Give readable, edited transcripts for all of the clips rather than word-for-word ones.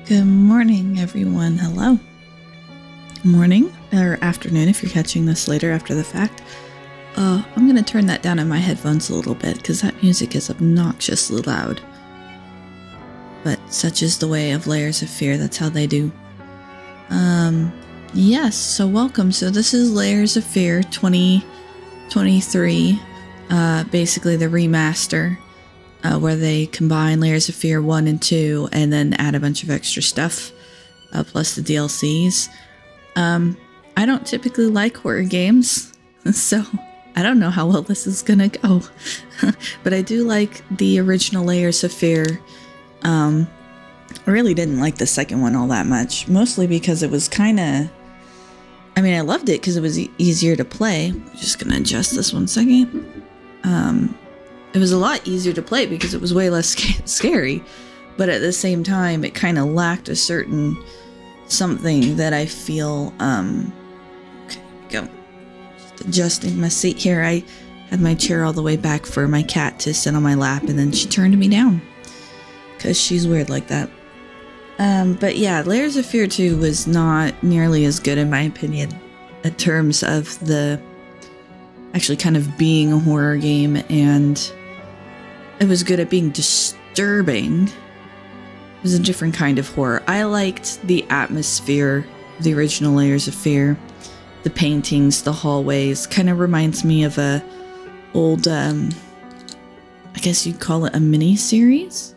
Good morning, everyone. Hello. Morning or afternoon if you're catching this later after the fact. I'm going to turn that down in my headphones a little bit because that music is obnoxiously loud. But such is the way of Layers of Fear. That's how they do. Yes, so welcome. So this is Layers of Fear 2023. Basically the remaster. Where they combine Layers of Fear 1 and 2 and then add a bunch of extra stuff, plus the DLCs. I don't typically like horror games, so I don't know how well this is gonna go. But I do like the original Layers of Fear. I really didn't like the second one all that much, mostly because it was kind of... I loved it because it was easier to play. I'm just gonna adjust this 1 second. It was a lot easier to play because it was way less scary, but at the same time, it kind of lacked a certain something that I feel, okay, go. Just adjusting my seat here. I had my chair all the way back for my cat to sit on my lap, and then she turned me down because she's weird like that. But yeah, Layers of Fear 2 was not nearly as good in my opinion in terms of the actually kind of being a horror game, and it was good at being disturbing. It was a different kind of horror. I liked the atmosphere of the original Layers of Fear. The paintings, the hallways, kind of reminds me of a old, I guess you'd call it a mini-series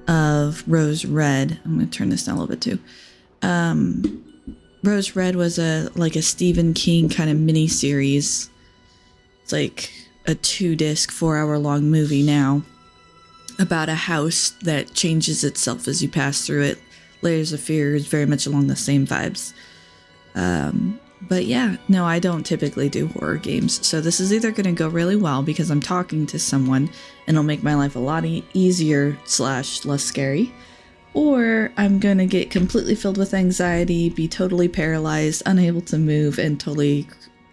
of Rose Red. I'm going to turn this down a little bit too. Rose Red was a Stephen King kind of mini-series. It's like a 2-disc, 4-hour-long movie now about a house that changes itself as you pass through it. Layers of Fear is very much along the same vibes. But yeah, no, I don't typically do horror games. So this is either going to go really well because I'm talking to someone and it'll make my life a lot easier / less scary. Or I'm going to get completely filled with anxiety, be totally paralyzed, unable to move, and totally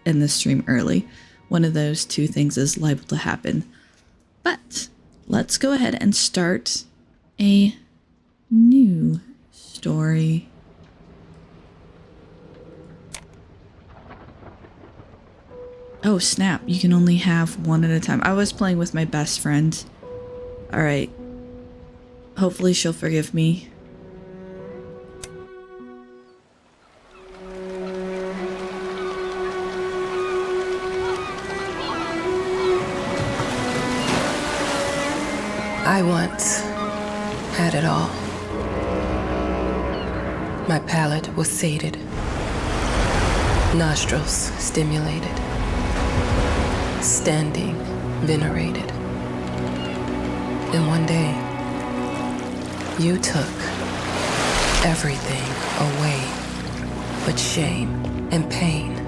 end the stream early. One of those two things is liable to happen. But let's go ahead and start a new story. Oh snap, you can only have one at a time. I was playing with my best friend. Alright. Hopefully she'll forgive me. I once had it all. My palate was sated, nostrils stimulated, standing venerated. And one day, you took everything away but shame and pain.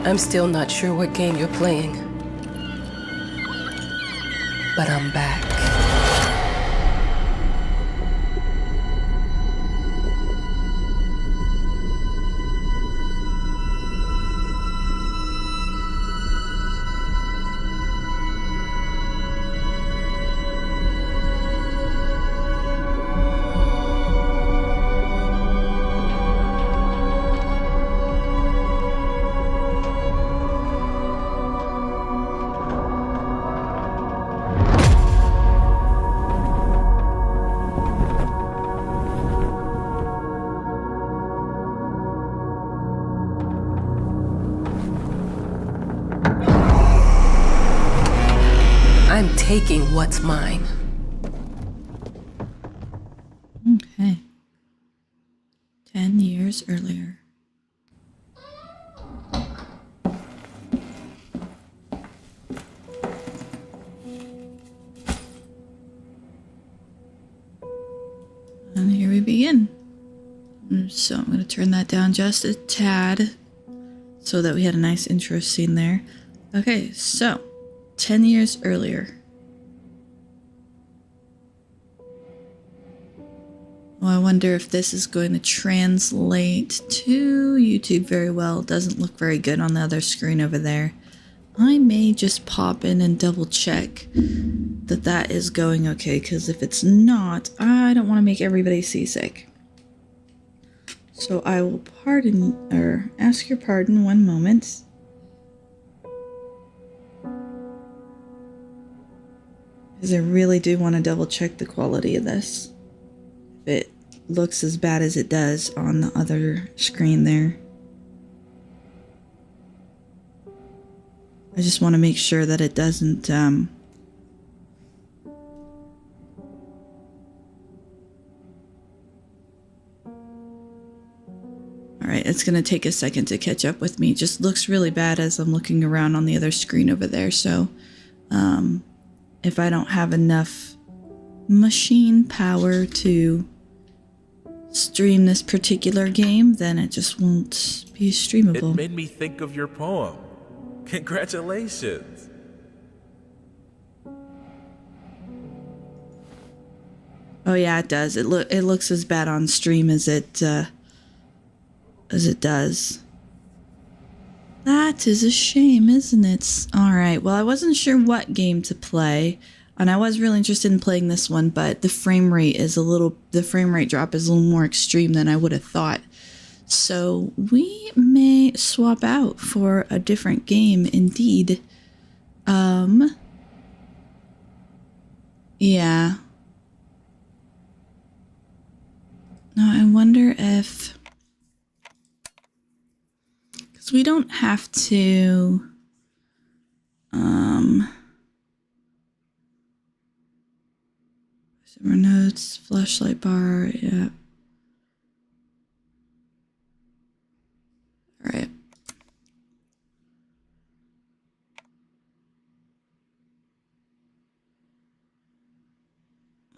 I'm still not sure what game you're playing, but I'm back. I'm taking what's mine. Okay. 10 years earlier. And here we begin. So I'm going to turn that down just a tad so that we had a nice intro scene there. Okay, so 10 years earlier. Well, I wonder if this is going to translate to YouTube very well. It doesn't look very good on the other screen over there. I may just pop in and double check that that is going okay, because if it's not, I don't want to make everybody seasick. So I will ask your pardon one moment. Because I really do want to double check the quality of this. If it looks as bad as it does on the other screen there. I just want to make sure that it doesn't, Alright, it's gonna take a second to catch up with me. It just looks really bad as I'm looking around on the other screen over there, so, if I don't have enough machine power to stream this particular game, then it just won't be streamable. It made me think of your poem. Congratulations. Oh yeah, it does. It looks as bad on stream as it does. That is a shame, isn't it? Alright, well I wasn't sure what game to play, and I was really interested in playing this one, but the frame rate drop is a little more extreme than I would have thought. So we may swap out for a different game indeed. Yeah. Now I wonder if, because we don't have to, summer notes, flashlight bar, yeah. All right.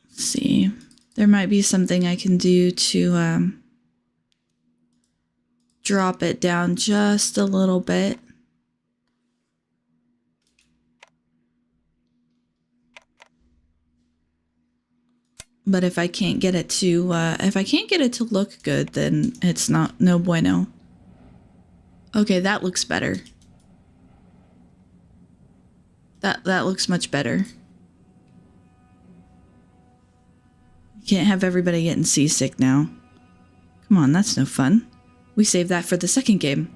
Let's see. There might be something I can do to drop it down just a little bit. But if I can't get it to look good, then it's no bueno. Okay, that looks better. That looks much better. You can't have everybody getting seasick now. Come on, that's no fun. We saved that for the second game.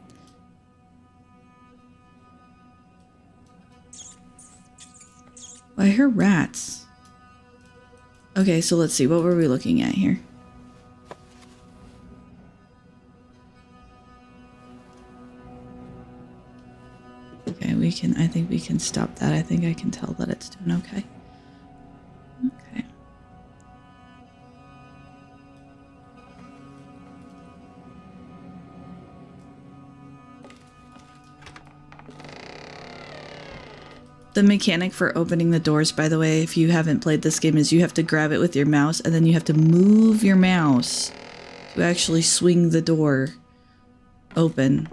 Well, I hear rats. Okay, so let's see. What were we looking at here? Okay, I think we can stop that. I think I can tell that it's doing okay. Okay. The mechanic for opening the doors, by the way, if you haven't played this game, is you have to grab it with your mouse and then you have to move your mouse to actually swing the door open.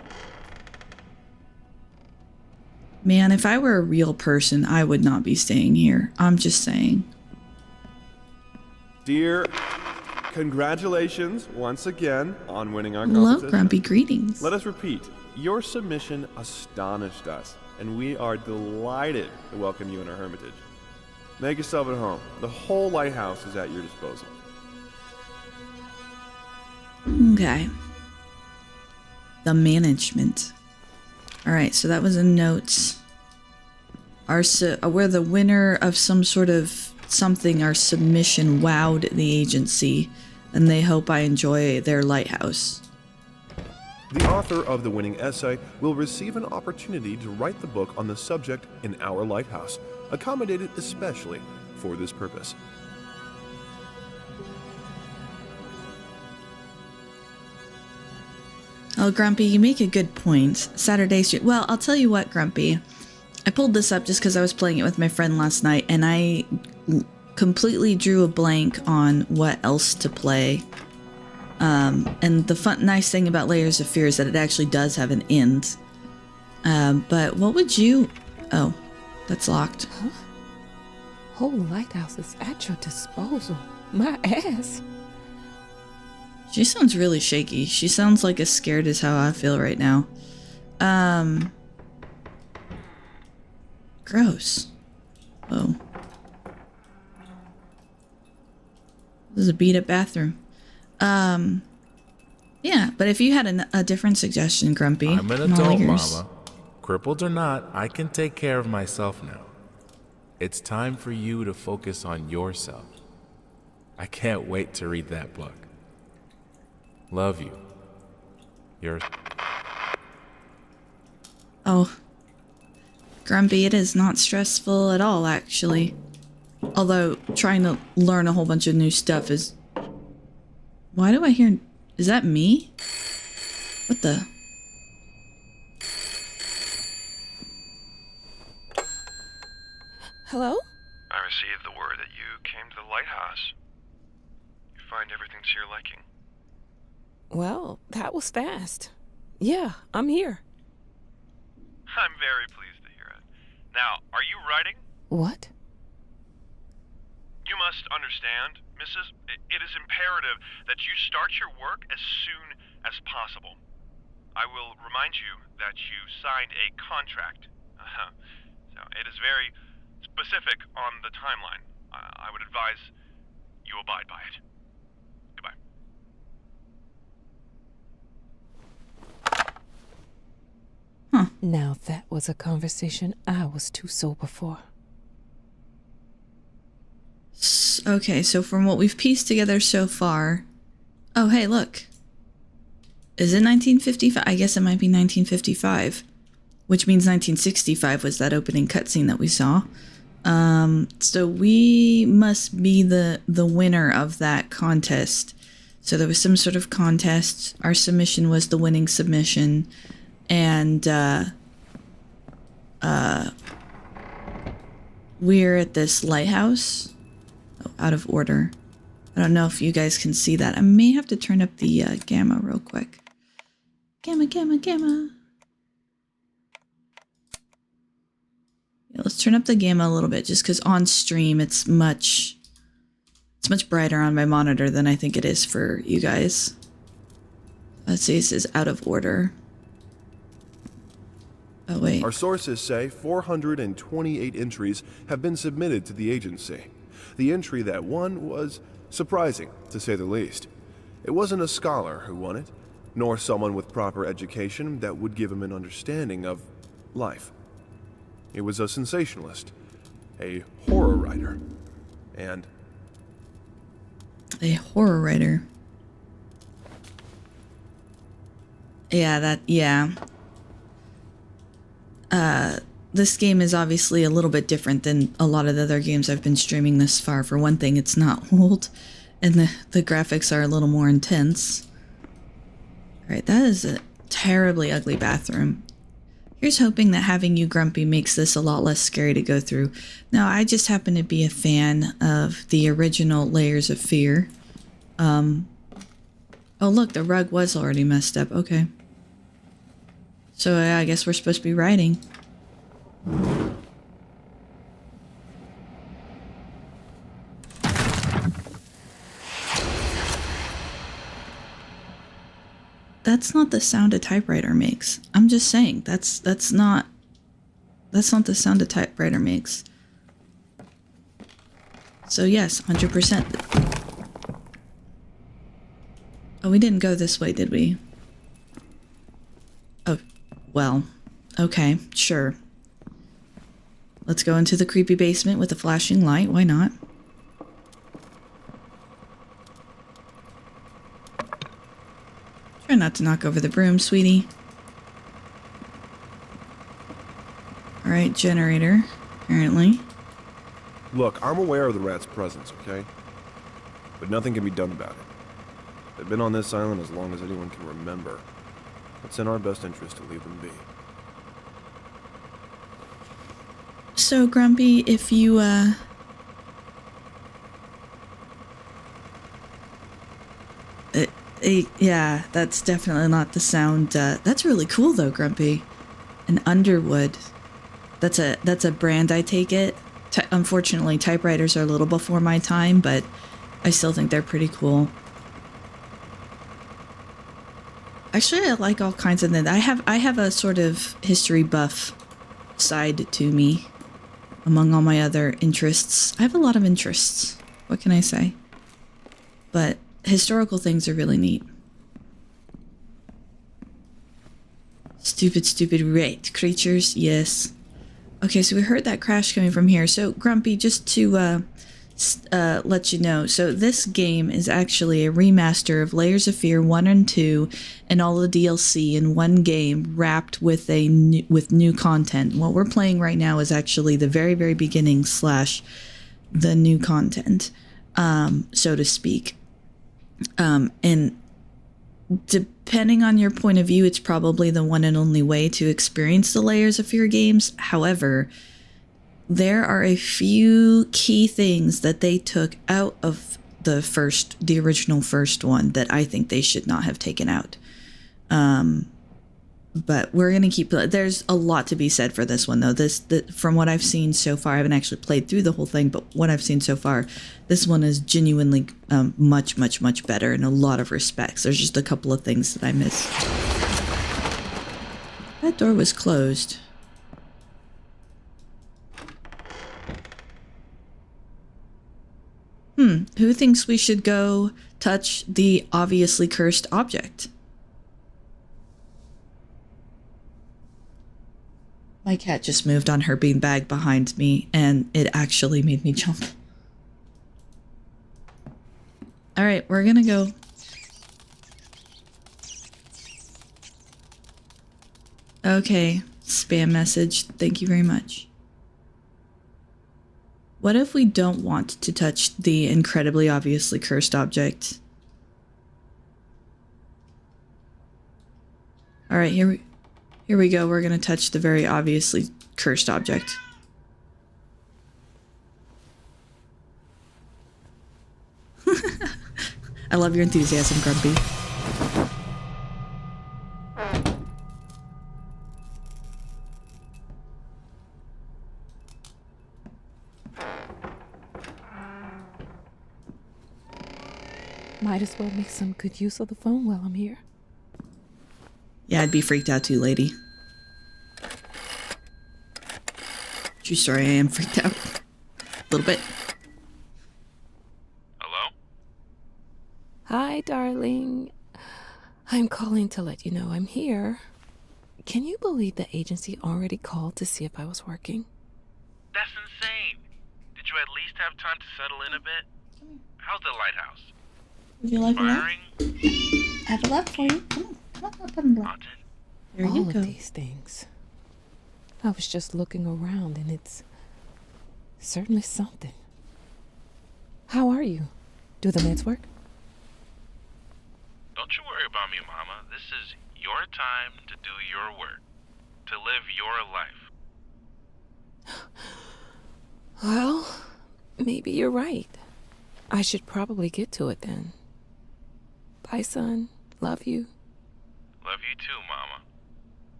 Man, if I were a real person, I would not be staying here. I'm just saying. Dear, congratulations once again on winning our competition. Love Grumpy, greetings. Let us repeat, your submission astonished us, and we are delighted to welcome you in our hermitage. Make yourself at home. The whole lighthouse is at your disposal. Okay. The management. Alright, so that was a note. We're the winner of some sort of something. Our submission wowed the agency, and they hope I enjoy their lighthouse. The author of the winning essay will receive an opportunity to write the book on the subject in our lighthouse, accommodated especially for this purpose. Oh, Grumpy, you make a good point. Saturday Street. Well, I'll tell you what, Grumpy. I pulled this up just because I was playing it with my friend last night, and I completely drew a blank on what else to play. And the nice thing about Layers of Fear is that it actually does have an end. But what would you... Oh, that's locked. Huh? Whole lighthouse is at your disposal. My ass. She sounds really shaky. She sounds like as scared as how I feel right now. Gross. Whoa. This is a beat up bathroom. Yeah, but if you had a different suggestion, Grumpy, I'm an I'm all adult, ears. Mama. Crippled or not, I can take care of myself now. It's time for you to focus on yourself. I can't wait to read that book. Love you. Yours. Oh. Grumpy, it is not stressful at all, actually. Although, trying to learn a whole bunch of new stuff is... Why do I hear... Is that me? What the... Hello? I received the word that you came to the lighthouse. You find everything to your liking. Well, that was fast. Yeah, I'm here. I'm very pleased to hear it. Now, are you writing? What? You must understand, Mrs. It is imperative that you start your work as soon as possible. I will remind you that you signed a contract. So it is very specific on the timeline. I would advise you abide by it. Goodbye. Now that was a conversation I was too sober for. Okay, so from what we've pieced together so far... Oh, hey, look. Is it 1955? I guess it might be 1955. Which means 1965 was that opening cutscene that we saw. So we must be the winner of that contest. So there was some sort of contest. Our submission was the winning submission. And, we're at this lighthouse. Oh, out of order. I don't know if you guys can see that. I may have to turn up the gamma real quick. Gamma, gamma, gamma. Yeah, let's turn up the gamma a little bit, just because on stream it's much brighter on my monitor than I think it is for you guys. Let's see, this is out of order. Oh, wait. Our sources say 428 entries have been submitted to the agency. The entry that won was surprising, to say the least. It wasn't a scholar who won it, nor someone with proper education that would give him an understanding of life. It was a sensationalist, a horror writer, and... A horror writer. Yeah. This game is obviously a little bit different than a lot of the other games I've been streaming this far. For one thing, it's not old, and the graphics are a little more intense. Alright, that is a terribly ugly bathroom. Here's hoping that having you, Grumpy, makes this a lot less scary to go through. Now, I just happen to be a fan of the original Layers of Fear. Oh look, the rug was already messed up. Okay. So I guess we're supposed to be writing. That's not the sound a typewriter makes. I'm just saying, that's not the sound a typewriter makes. So yes, 100%. Oh, we didn't go this way, did we? Oh, well, okay, sure. Let's go into the creepy basement with a flashing light, why not? Try not to knock over the broom, sweetie. Alright, generator, apparently. Look, I'm aware of the rat's presence, okay? But nothing can be done about it. They've been on this island as long as anyone can remember. It's in our best interest to leave them be. So, Grumpy, if you, yeah, that's definitely not the sound, that's really cool, though, Grumpy. An Underwood. That's a brand, I take it. Unfortunately, typewriters are a little before my time, but I still think they're pretty cool. Actually, I like all kinds of them. I have a sort of history buff side to me. among all my other interests. I have a lot of interests. What can I say? But historical things are really neat. Stupid, stupid rat creatures. Yes. Okay, so we heard that crash coming from here. So, Grumpy, just to let you know, so this game is actually a remaster of Layers of Fear 1 and 2 and all the DLC in one game wrapped with new content. What we're playing right now is actually the very, very beginning / the new content, so to speak. And depending on your point of view, it's probably the one and only way to experience the Layers of Fear games. However, there are a few key things that they took out of the original first one that I think they should not have taken out. But we're going to keep, there's a lot to be said for this one though. From what I've seen so far, I haven't actually played through the whole thing, but what I've seen so far, this one is genuinely much, much, much better in a lot of respects. There's just a couple of things that I missed. That door was closed. Who thinks we should go touch the obviously cursed object? My cat just moved on her beanbag behind me, and it actually made me jump. Alright, we're gonna go. Okay, spam message. Thank you very much. What if we don't want to touch the incredibly obviously cursed object? Alright, here we go. We're gonna touch the very obviously cursed object. I love your enthusiasm, Grumpy. Might as well make some good use of the phone while I'm here. Yeah, I'd be freaked out too, lady. True story, I am freaked out. A little bit. Hello? Hi, darling. I'm calling to let you know I'm here. Can you believe the agency already called to see if I was working? That's insane. Did you at least have time to settle in a bit? How's the lighthouse? Would you like a lap? Firing? I have a lap for you. Come on, Haunted? There you All go. of these things. I was just looking around and it's certainly something. How are you? Do the meds work? Don't you worry about me, Mama. This is your time to do your work. To live your life. Well, maybe you're right. I should probably get to it then. Bye, son. Love you. Love you too, Mama.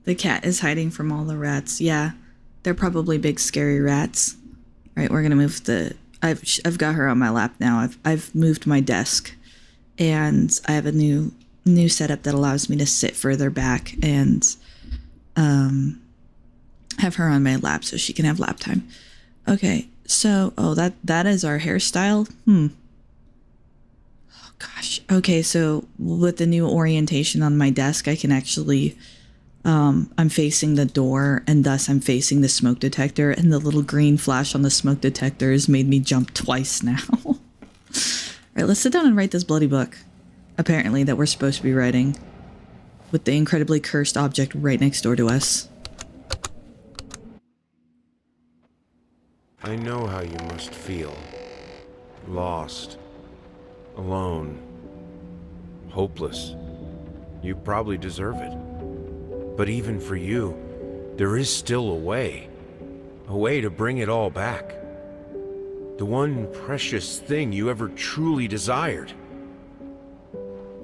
The cat is hiding from all the rats. Yeah, they're probably big scary rats. All right, we're gonna move the. I've got her on my lap now. I've moved my desk, and I have a new setup that allows me to sit further back and have her on my lap so she can have lap time. Okay, so that is our hairstyle. Oh gosh. Okay, so with the new orientation on my desk, I can actually. I'm facing the door, and thus I'm facing the smoke detector, and the little green flash on the smoke detector has made me jump twice now. All right, let's sit down and write this bloody book, apparently, that we're supposed to be writing, with the incredibly cursed object right next door to us. I know how you must feel. Lost. Alone. Hopeless. You probably deserve it. But even for you, there is still a way to bring it all back. The one precious thing you ever truly desired.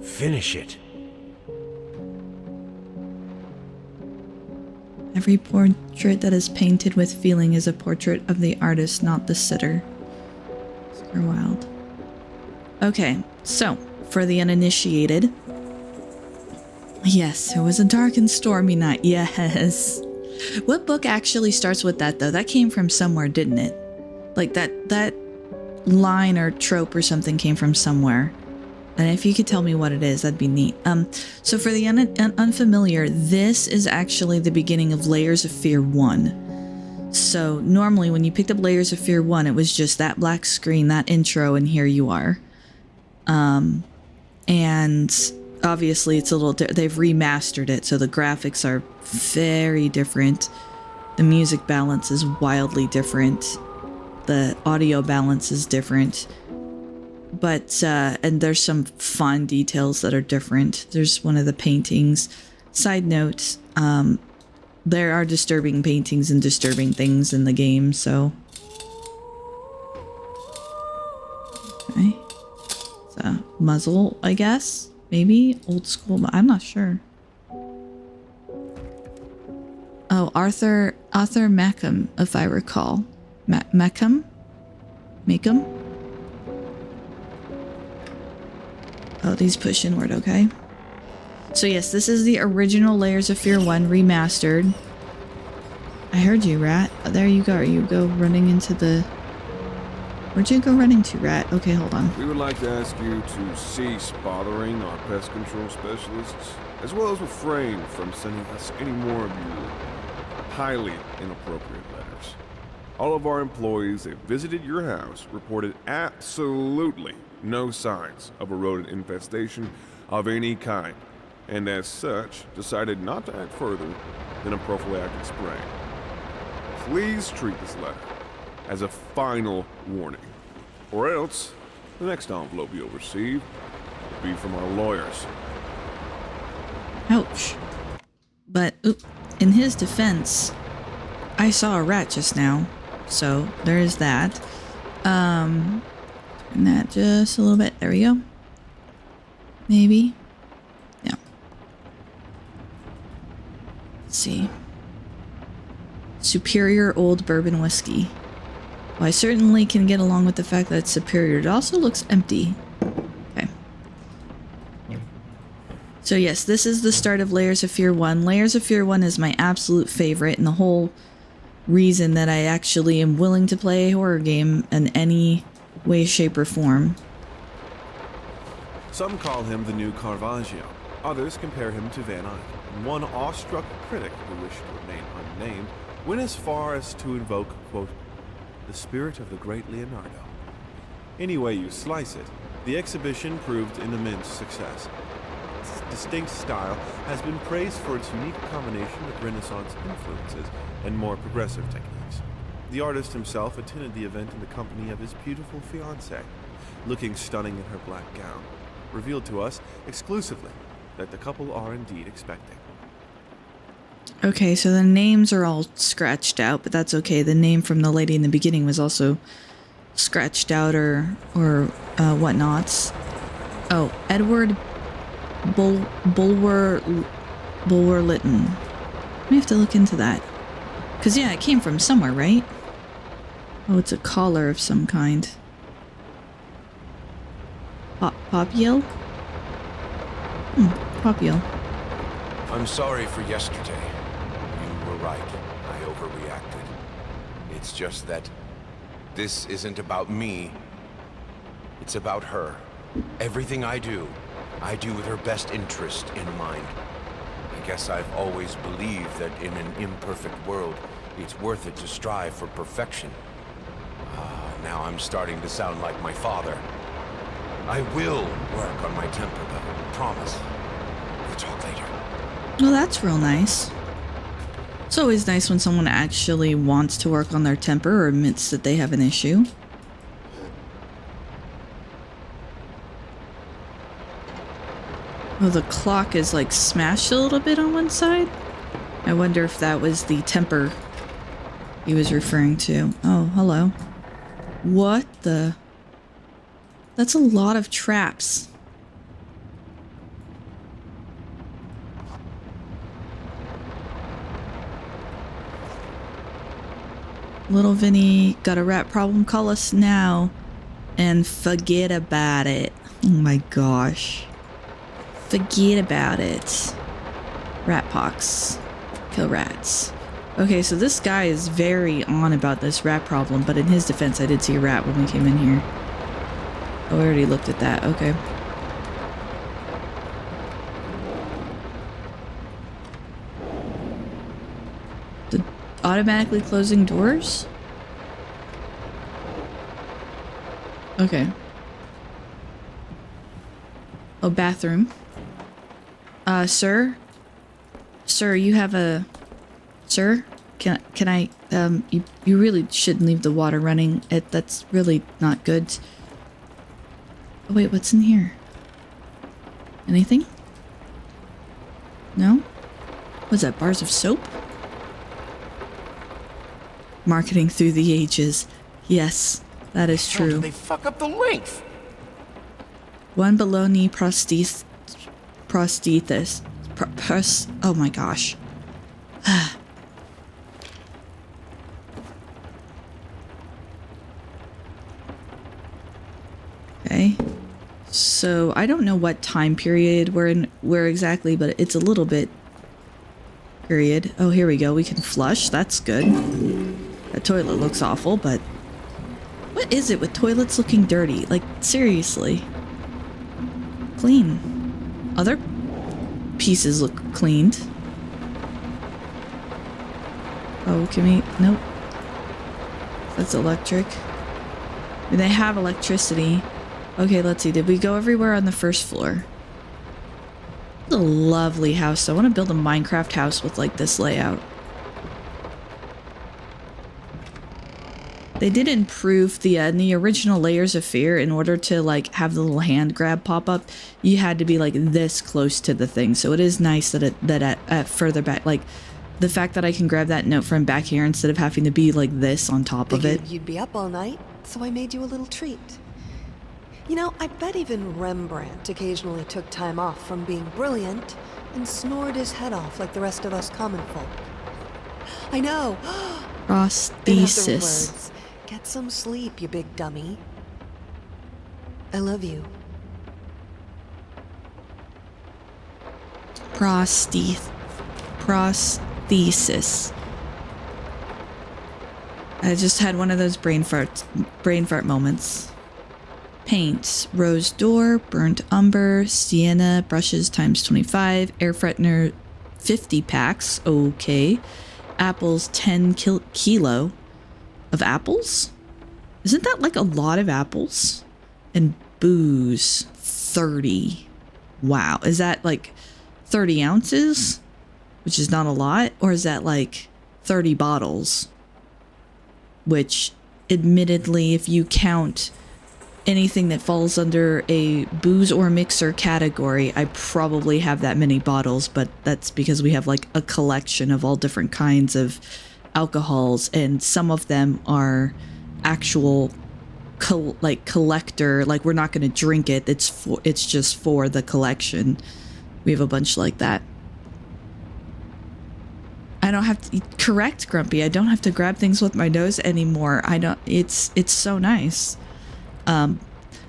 Finish it. Every portrait that is painted with feeling is a portrait of the artist, not the sitter. Oscar Wilde. Okay, so, for the uninitiated, Yes, it was a dark and stormy night. Yes. What book actually starts with that though? That came from somewhere, didn't it? Like that line or trope or something came from somewhere. And if you could tell me what it is, that'd be neat. So for the unfamiliar, this is actually the beginning of Layers of Fear 1. So normally when you picked up Layers of Fear 1, it was just that black screen, that intro, and here you are. And obviously it's a little, they've remastered it, so the graphics are very different. The music balance is wildly different. The audio balance is different. But, and there's some fun details that are different. There's one of the paintings. Side note, there are disturbing paintings and disturbing things in the game, so. Okay. It's a muzzle, I guess? Maybe? Old school, I'm not sure. Oh, Arthur Mackham, if I recall. Mackham? Oh, these push inward, okay. So yes, this is the original Layers of Fear 1 remastered. I heard you, Rat. Oh, there you go. You go running into the... Where'd you go running to, Rat? Okay, hold on. We would like to ask you to cease bothering our pest control specialists, as well as refrain from sending us any more of your highly inappropriate letters. All of our employees that visited your house reported absolutely no signs of a rodent infestation of any kind, and as such, decided not to act further than a prophylactic spray. Please treat this letter as a final warning, or else the next envelope you'll receive will be from our lawyers. Ouch. But, in his defense, I saw a rat just now, so there is that. And that just a little bit. There we go. Maybe. Yeah. Let's see. Superior old bourbon whiskey. Well, I certainly can get along with the fact that it's superior. It also looks empty. Okay. So yes, this is the start of Layers of Fear 1. Layers of Fear 1 is my absolute favorite, and the whole reason that I actually am willing to play a horror game in any way, shape, or form. Some call him the new Caravaggio. Others compare him to Van Eyck. And one awestruck critic who wished to remain unnamed went as far as to invoke, quote, the spirit of the great Leonardo. Any way you slice it, the exhibition proved an immense success. Its distinct style has been praised for its unique combination of Renaissance influences and more progressive techniques. The artist himself attended the event in the company of his beautiful fiancée, looking stunning in her black gown, revealed to us exclusively that the couple are indeed expecting. Okay, so the names are all scratched out, but that's okay. The name from the lady in the beginning was also scratched out or whatnots. Oh, Edward Bulwer-Lytton. We have to look into that. Because, yeah, it came from somewhere, right? Oh, it's a collar of some kind. Popiel? Popiel. I'm sorry for yesterday. You were right. I overreacted. It's just that this isn't about me. It's about her. Everything I do with her best interest in mind. I guess I've always believed that in an imperfect world, it's worth it to strive for perfection. Now I'm starting to sound like my father. I will work on my temper, though. Promise. We'll talk later. Well, that's real nice. It's always nice when someone actually wants to work on their temper or admits that they have an issue. Oh, the clock is like smashed a little bit on one side. I wonder if that was the temper he was referring to. Oh, hello. What the? That's a lot of traps. Little Vinny, got a rat problem? Call us now and forget about it. Oh my gosh. Forget about it. Rat pox. Kill rats. Okay, so this guy is very on about this rat problem, but in his defense, I did see a rat when we came in here. Oh, I already looked at that. Okay. The automatically closing doors? Okay. Oh, bathroom. Sir? Sir, you have a... Sir? Can I, you really shouldn't leave the water running. That's really not good. Oh, wait, what's in here? Anything? No? What's that, bars of soap? Marketing through the ages. Yes, that is true. They fuck up the length. One below-knee prosthesis. Oh my gosh. Okay. So, I don't know what time period we're exactly, but it's a little bit period. Oh, here we go. We can flush. That's good. That toilet looks awful, but what is it with toilets looking dirty? Like, seriously. Clean. Other pieces look cleaned. Oh, can we? Nope. That's electric. They have electricity. Okay, let's see. Did we go everywhere on the first floor? It's a lovely house. I want to build a Minecraft house with like this layout. They did improve in the original Layers of Fear. In order to like have the little hand grab pop up, you had to be like this close to the thing. So it is nice that at further back, like the fact that I can grab that note from back here instead of having to be like this on top of it. You'd be up all night, so I made you a little treat. You know, I bet even Rembrandt occasionally took time off from being brilliant and snored his head off like the rest of us common folk. I know. Prosthesis. In other words, get some sleep, you big dummy. I love you. Prosthesis. I just had one of those brain fart moments. Paint, rose door, burnt umber, sienna, brushes times 25, air freshener 50 packs, okay. Apples 10 kilo of apples? Isn't that like a lot of apples? And booze 30. Wow, is that like 30 ounces? Which is not a lot? Or is that like 30 bottles? Which admittedly, if you count anything that falls under a booze or mixer category, I probably have that many bottles, but that's because we have like a collection of all different kinds of alcohols, and some of them are actual collector, like we're not going to drink it, it's just for the collection. We have a bunch like that. I don't have to correct Grumpy. I don't have to grab things with my nose anymore. It's so nice.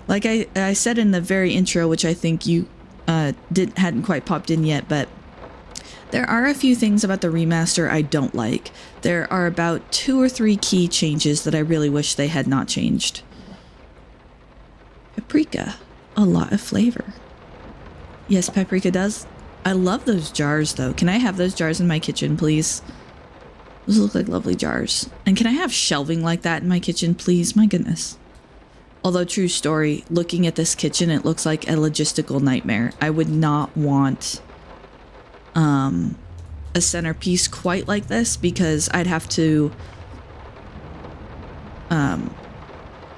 Like I said in the very intro, which I think you hadn't quite popped in yet, but there are a few things about the remaster I don't like. There are about 2 or 3 key changes that I really wish they had not changed. Paprika, a lot of flavor. Yes, paprika does. I love those jars though. Can I have those jars in my kitchen, please? Those look like lovely jars. And can I have shelving like that in my kitchen, please? My goodness. Although, true story, looking at this kitchen, it looks like a logistical nightmare. I would not want a centerpiece quite like this, because I'd have to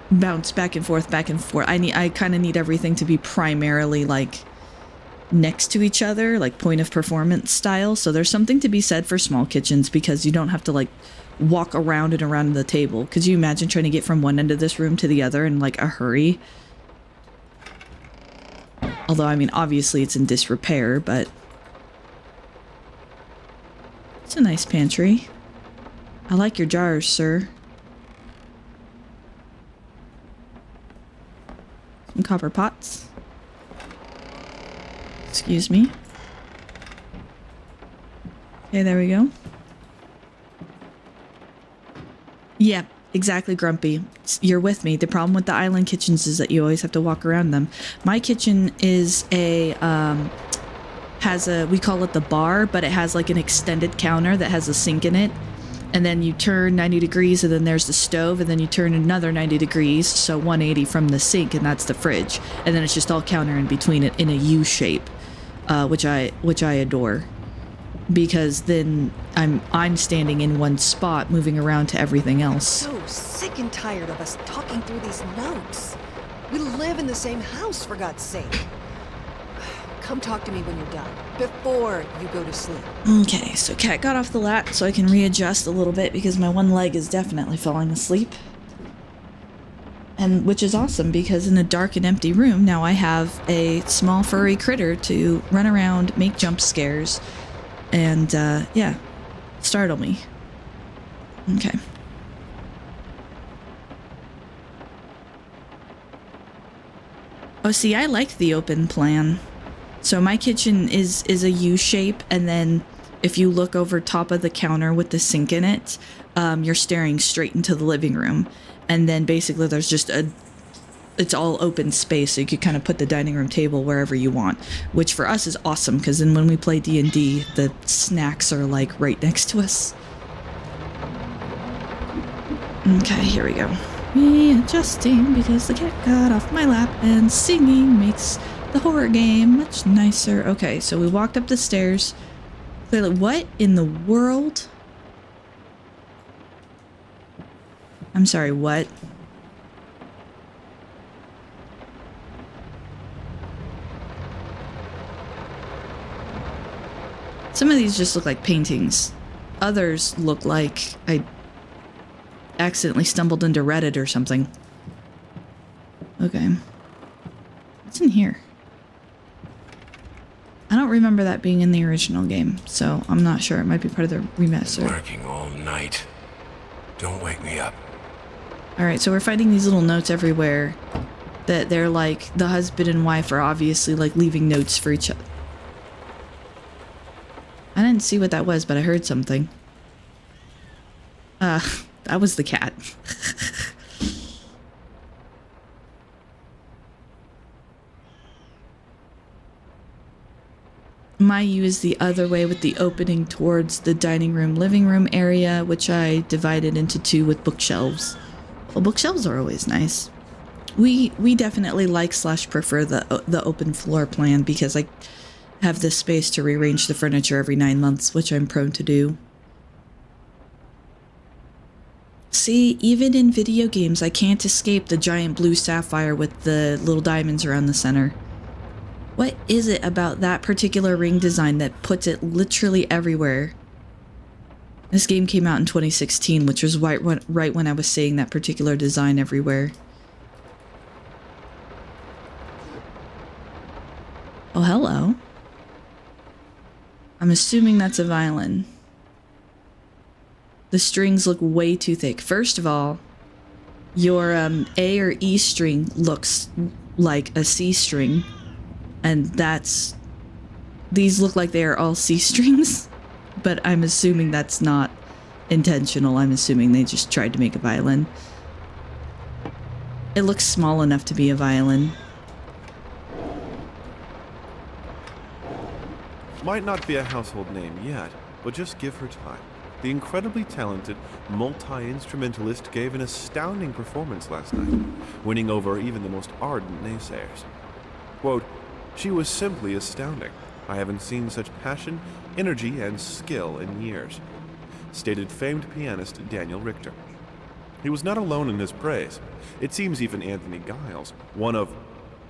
bounce back and forth. I kind of need everything to be primarily like next to each other, like point of performance style. So there's something to be said for small kitchens, because you don't have to like walk around and around the table. Could you imagine trying to get from one end of this room to the other in like a hurry? Although, I mean, obviously it's in disrepair, but it's a nice pantry. I like your jars, sir. Some copper pots. Excuse me. Okay, there we go. Yeah, exactly, Grumpy. You're with me. The problem with the island kitchens is that you always have to walk around them. My kitchen is has a, we call it the bar, but it has like an extended counter that has a sink in it. And then you turn 90 degrees and then there's the stove, and then you turn another 90 degrees, so 180 from the sink, and that's the fridge. And then it's just all counter in between it in a U shape, which I adore. Because then I'm standing in one spot, moving around to everything else. So sick and tired of us talking through these notes. We live in the same house, for God's sake. Come talk to me when you're done, before you go to sleep. Okay, so Cat got off the lat so I can readjust a little bit because my one leg is definitely falling asleep. And which is awesome because in a dark and empty room now I have a small furry critter to run around, make jump scares, and yeah, startle me. Okay. Oh, see, I like the open plan. So my kitchen is a U shape, and then if you look over top of the counter with the sink in it, you're staring straight into the living room. And then basically there's just it's all open space, so you could kind of put the dining room table wherever you want, which for us is awesome, because then when we play D&D, the snacks are like right next to us. Okay, here we go. Readjusting because the cat got off my lap, and singing makes the horror game much nicer. Okay, so we walked up the stairs. Clearly, what in the world? I'm sorry, what? Some of these just look like paintings. Others look like I accidentally stumbled into Reddit or something. Okay. What's in here? I don't remember that being in the original game, so I'm not sure. It might be part of the remaster. Working all night. Don't wake me up. Alright, so we're finding these little notes everywhere that they're like, the husband and wife are obviously like leaving notes for each other. I didn't see what that was, but I heard something. That was the cat. My U is the other way with the opening towards the dining room, living room area, which I divided into two with bookshelves. Well, bookshelves are always nice. We definitely like / prefer the open floor plan because I have the space to rearrange the furniture every 9 months, which I'm prone to do. See, even in video games, I can't escape the giant blue sapphire with the little diamonds around the center. What is it about that particular ring design that puts it literally everywhere? This game came out in 2016, which was right when I was saying that particular design everywhere. Oh, hello. I'm assuming that's a violin. The strings look way too thick. First of all, your A or E string looks like a C string. And these look like they are all C strings, but I'm assuming that's not intentional. I'm assuming they just tried to make a violin. It looks small enough to be a violin. Might not be a household name yet, but just give her time. The incredibly talented multi-instrumentalist gave an astounding performance last night, winning over even the most ardent naysayers. Quote, "She was simply astounding. I haven't seen such passion, energy, and skill in years," stated famed pianist Daniel Richter. He was not alone in his praise. It seems even Anthony Giles, one of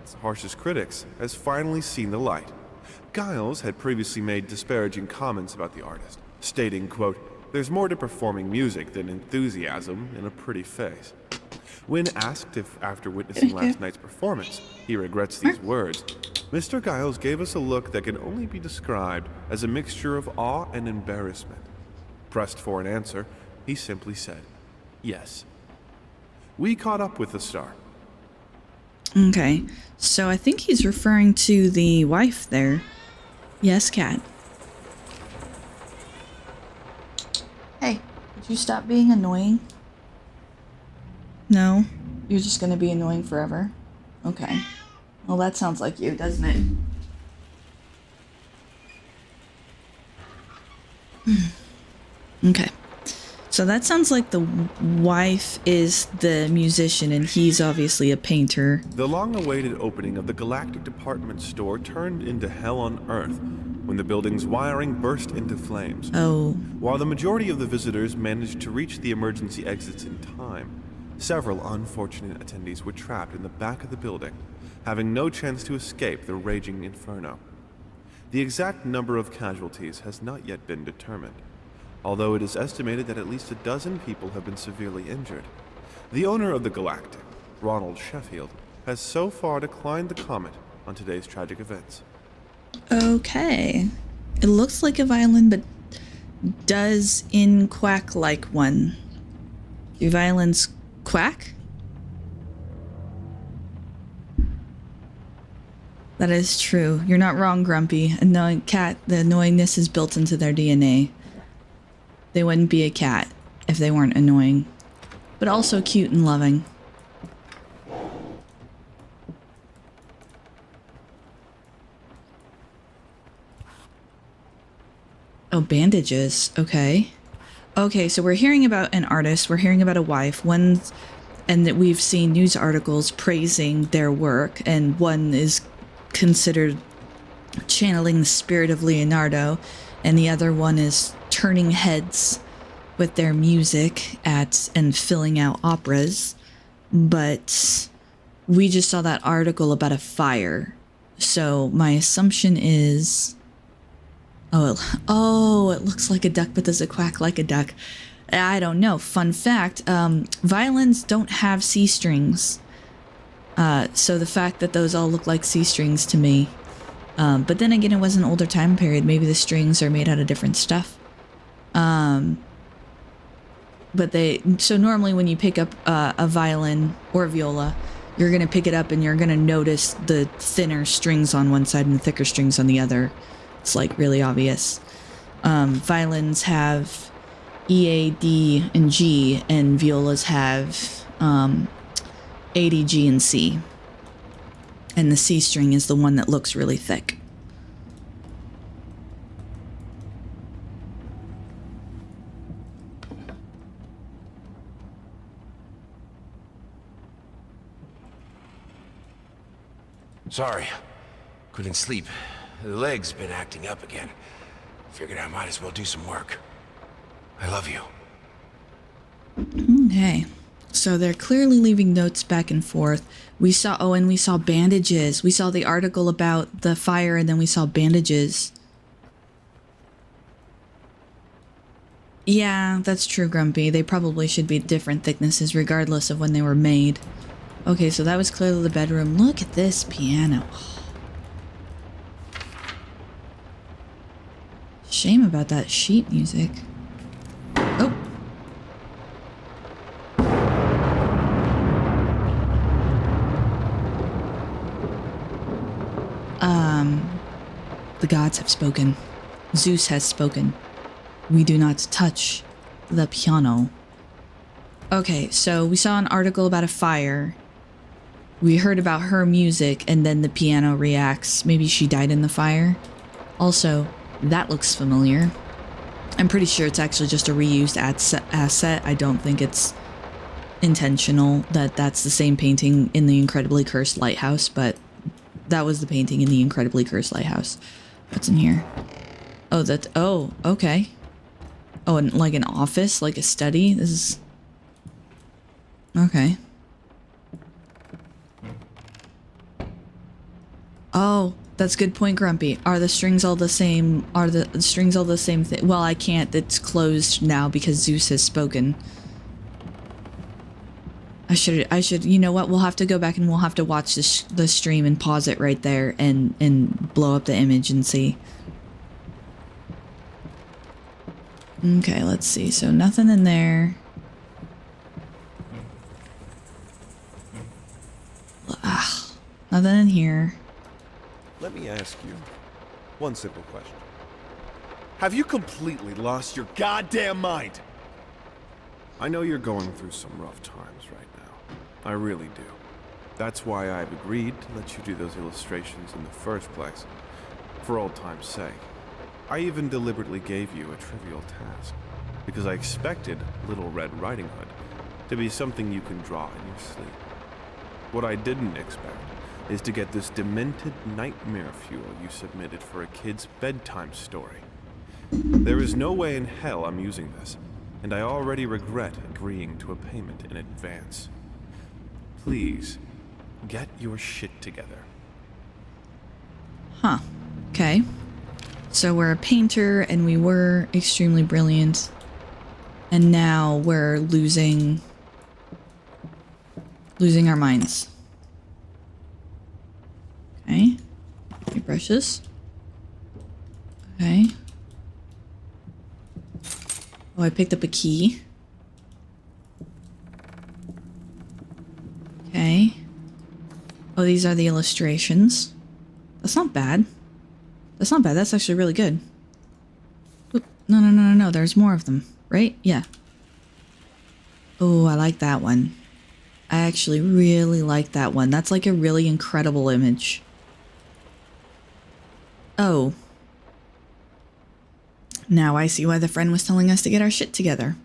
its harshest critics, has finally seen the light. Giles had previously made disparaging comments about the artist, stating, quote, "There's more to performing music than enthusiasm in a pretty face." When asked if, after witnessing last night's performance, he regrets these words, Mr. Giles gave us a look that can only be described as a mixture of awe and embarrassment. Pressed for an answer, he simply said, "Yes." We caught up with the star. Okay, so I think he's referring to the wife there. Yes, Cat. Did you stop being annoying? No? You're just gonna be annoying forever? Okay. Well, that sounds like you, doesn't it? Okay. So that sounds like the wife is the musician and he's obviously a painter. The long-awaited opening of the Galactic Department Store turned into hell on Earth when the building's wiring burst into flames. Oh. While the majority of the visitors managed to reach the emergency exits in time, several unfortunate attendees were trapped in the back of the building, having no chance to escape the raging inferno. The exact number of casualties has not yet been determined, although it is estimated that at least a dozen people have been severely injured. The owner of the Galactic, Ronald Sheffield, has so far declined the comment on today's tragic events. Okay. It looks like a violin, but does in quack like one. Do violins quack? That is true. You're not wrong, Grumpy. Annoying cat, the annoyingness is built into their DNA. They wouldn't be a cat if they weren't annoying, but also cute and loving. Oh, bandages. Okay. Okay, so we're hearing about an artist, we're hearing about a wife, and that we've seen news articles praising their work, and one is considered channeling the spirit of Leonardo, and the other one is turning heads with their music and filling out operas. But we just saw that article about a fire. So my assumption is... Oh, it looks like a duck, but does it quack like a duck? I don't know. Fun fact, violins don't have C strings. So the fact that those all look like C strings to me. But then again, it was an older time period. Maybe the strings are made out of different stuff. So normally when you pick up a violin or a viola, you're going to pick it up and you're going to notice the thinner strings on one side and the thicker strings on the other. It's like really obvious. Violins have E, A, D, and G, and violas have A, D, G, and C. And the C string is the one that looks really thick. Sorry. Couldn't sleep. The leg's been acting up again. Figured I might as well do some work. I love you. Okay. So they're clearly leaving notes back and forth. We saw bandages. We saw the article about the fire and then we saw bandages. Yeah, that's true, Grumpy. They probably should be different thicknesses regardless of when they were made. Okay, so that was clearly the bedroom. Look at this piano. Shame about that sheet music. Oh. The gods have spoken. Zeus has spoken. We do not touch the piano. Okay, so we saw an article about a fire. We heard about her music, and then the piano reacts. Maybe she died in the fire. Also, that looks familiar. I'm pretty sure it's actually just a reused asset. I don't think it's intentional that that's the same painting in the Incredibly Cursed Lighthouse, but that was the painting in the Incredibly Cursed Lighthouse. What's in here? Oh, okay. Oh, and like an office, like a study? This is... Okay. Oh, that's a good point, Grumpy. Are the strings all the same? Are the strings all the same thing? Well, I can't. It's closed now because Zeus has spoken. I should, you know what? We'll have to go back and we'll have to watch the stream and pause it right there and blow up the image and see. Okay, let's see. So nothing in there. Nothing in here. Let me ask you one simple question. Have you completely lost your goddamn mind? I know you're going through some rough times right now. I really do. That's why I've agreed to let you do those illustrations in the first place, for old time's sake. I even deliberately gave you a trivial task, because I expected Little Red Riding Hood to be something you can draw in your sleep. What I didn't expect is to get this demented nightmare fuel you submitted for a kid's bedtime story. There is no way in hell I'm using this, and I already regret agreeing to a payment in advance. Please, get your shit together. Huh. Okay. So we're a painter and we were extremely brilliant. And now we're losing our minds. Okay. Okay, brushes. Okay. Oh, I picked up a key. Okay. Oh, these are the illustrations. That's not bad. That's not bad. That's actually really good. Oop. No. There's more of them, right? Yeah. Oh, I like that one. I actually really like that one. That's like a really incredible image. Oh. Now I see why the friend was telling us to get our shit together.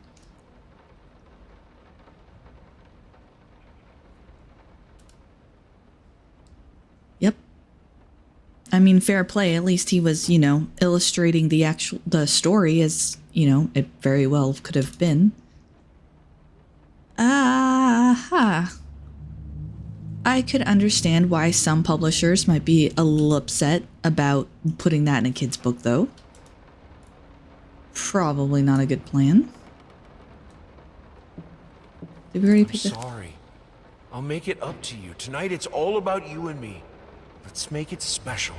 Yep. I mean, fair play. At least he was, you know, illustrating the story as, you know, it very well could have been. Aha. I could understand why some publishers might be a little upset about putting that in a kid's book, though. Probably not a good plan. Did we already pick it? Sorry. I'll make it up to you. Tonight it's all about you and me. Let's make it special.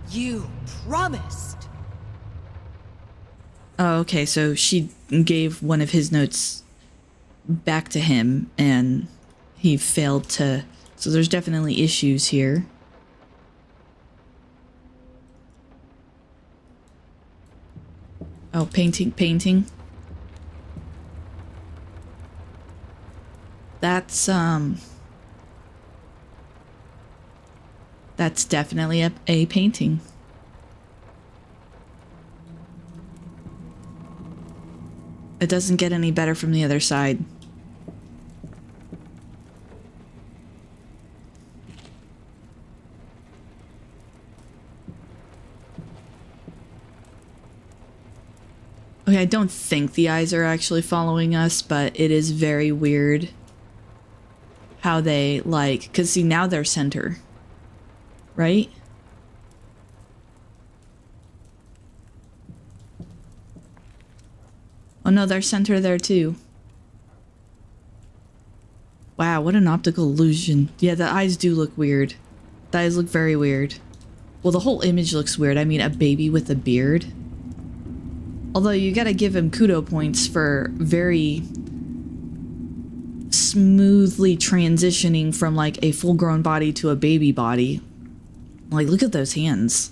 You promised. Oh, okay, so she gave one of his notes back to him, and he failed to... So there's definitely issues here. Oh, painting. That's definitely a painting. It doesn't get any better from the other side. Okay, I don't think the eyes are actually following us, but it is very weird how they, like, because see, now they're center, right? Oh no, they're center there too. Wow, what an optical illusion. Yeah, the eyes do look weird. The eyes look very weird. Well, the whole image looks weird. I mean, a baby with a beard. Although you gotta give him kudo points for very smoothly transitioning from like a full-grown body to a baby body. Like, look at those hands.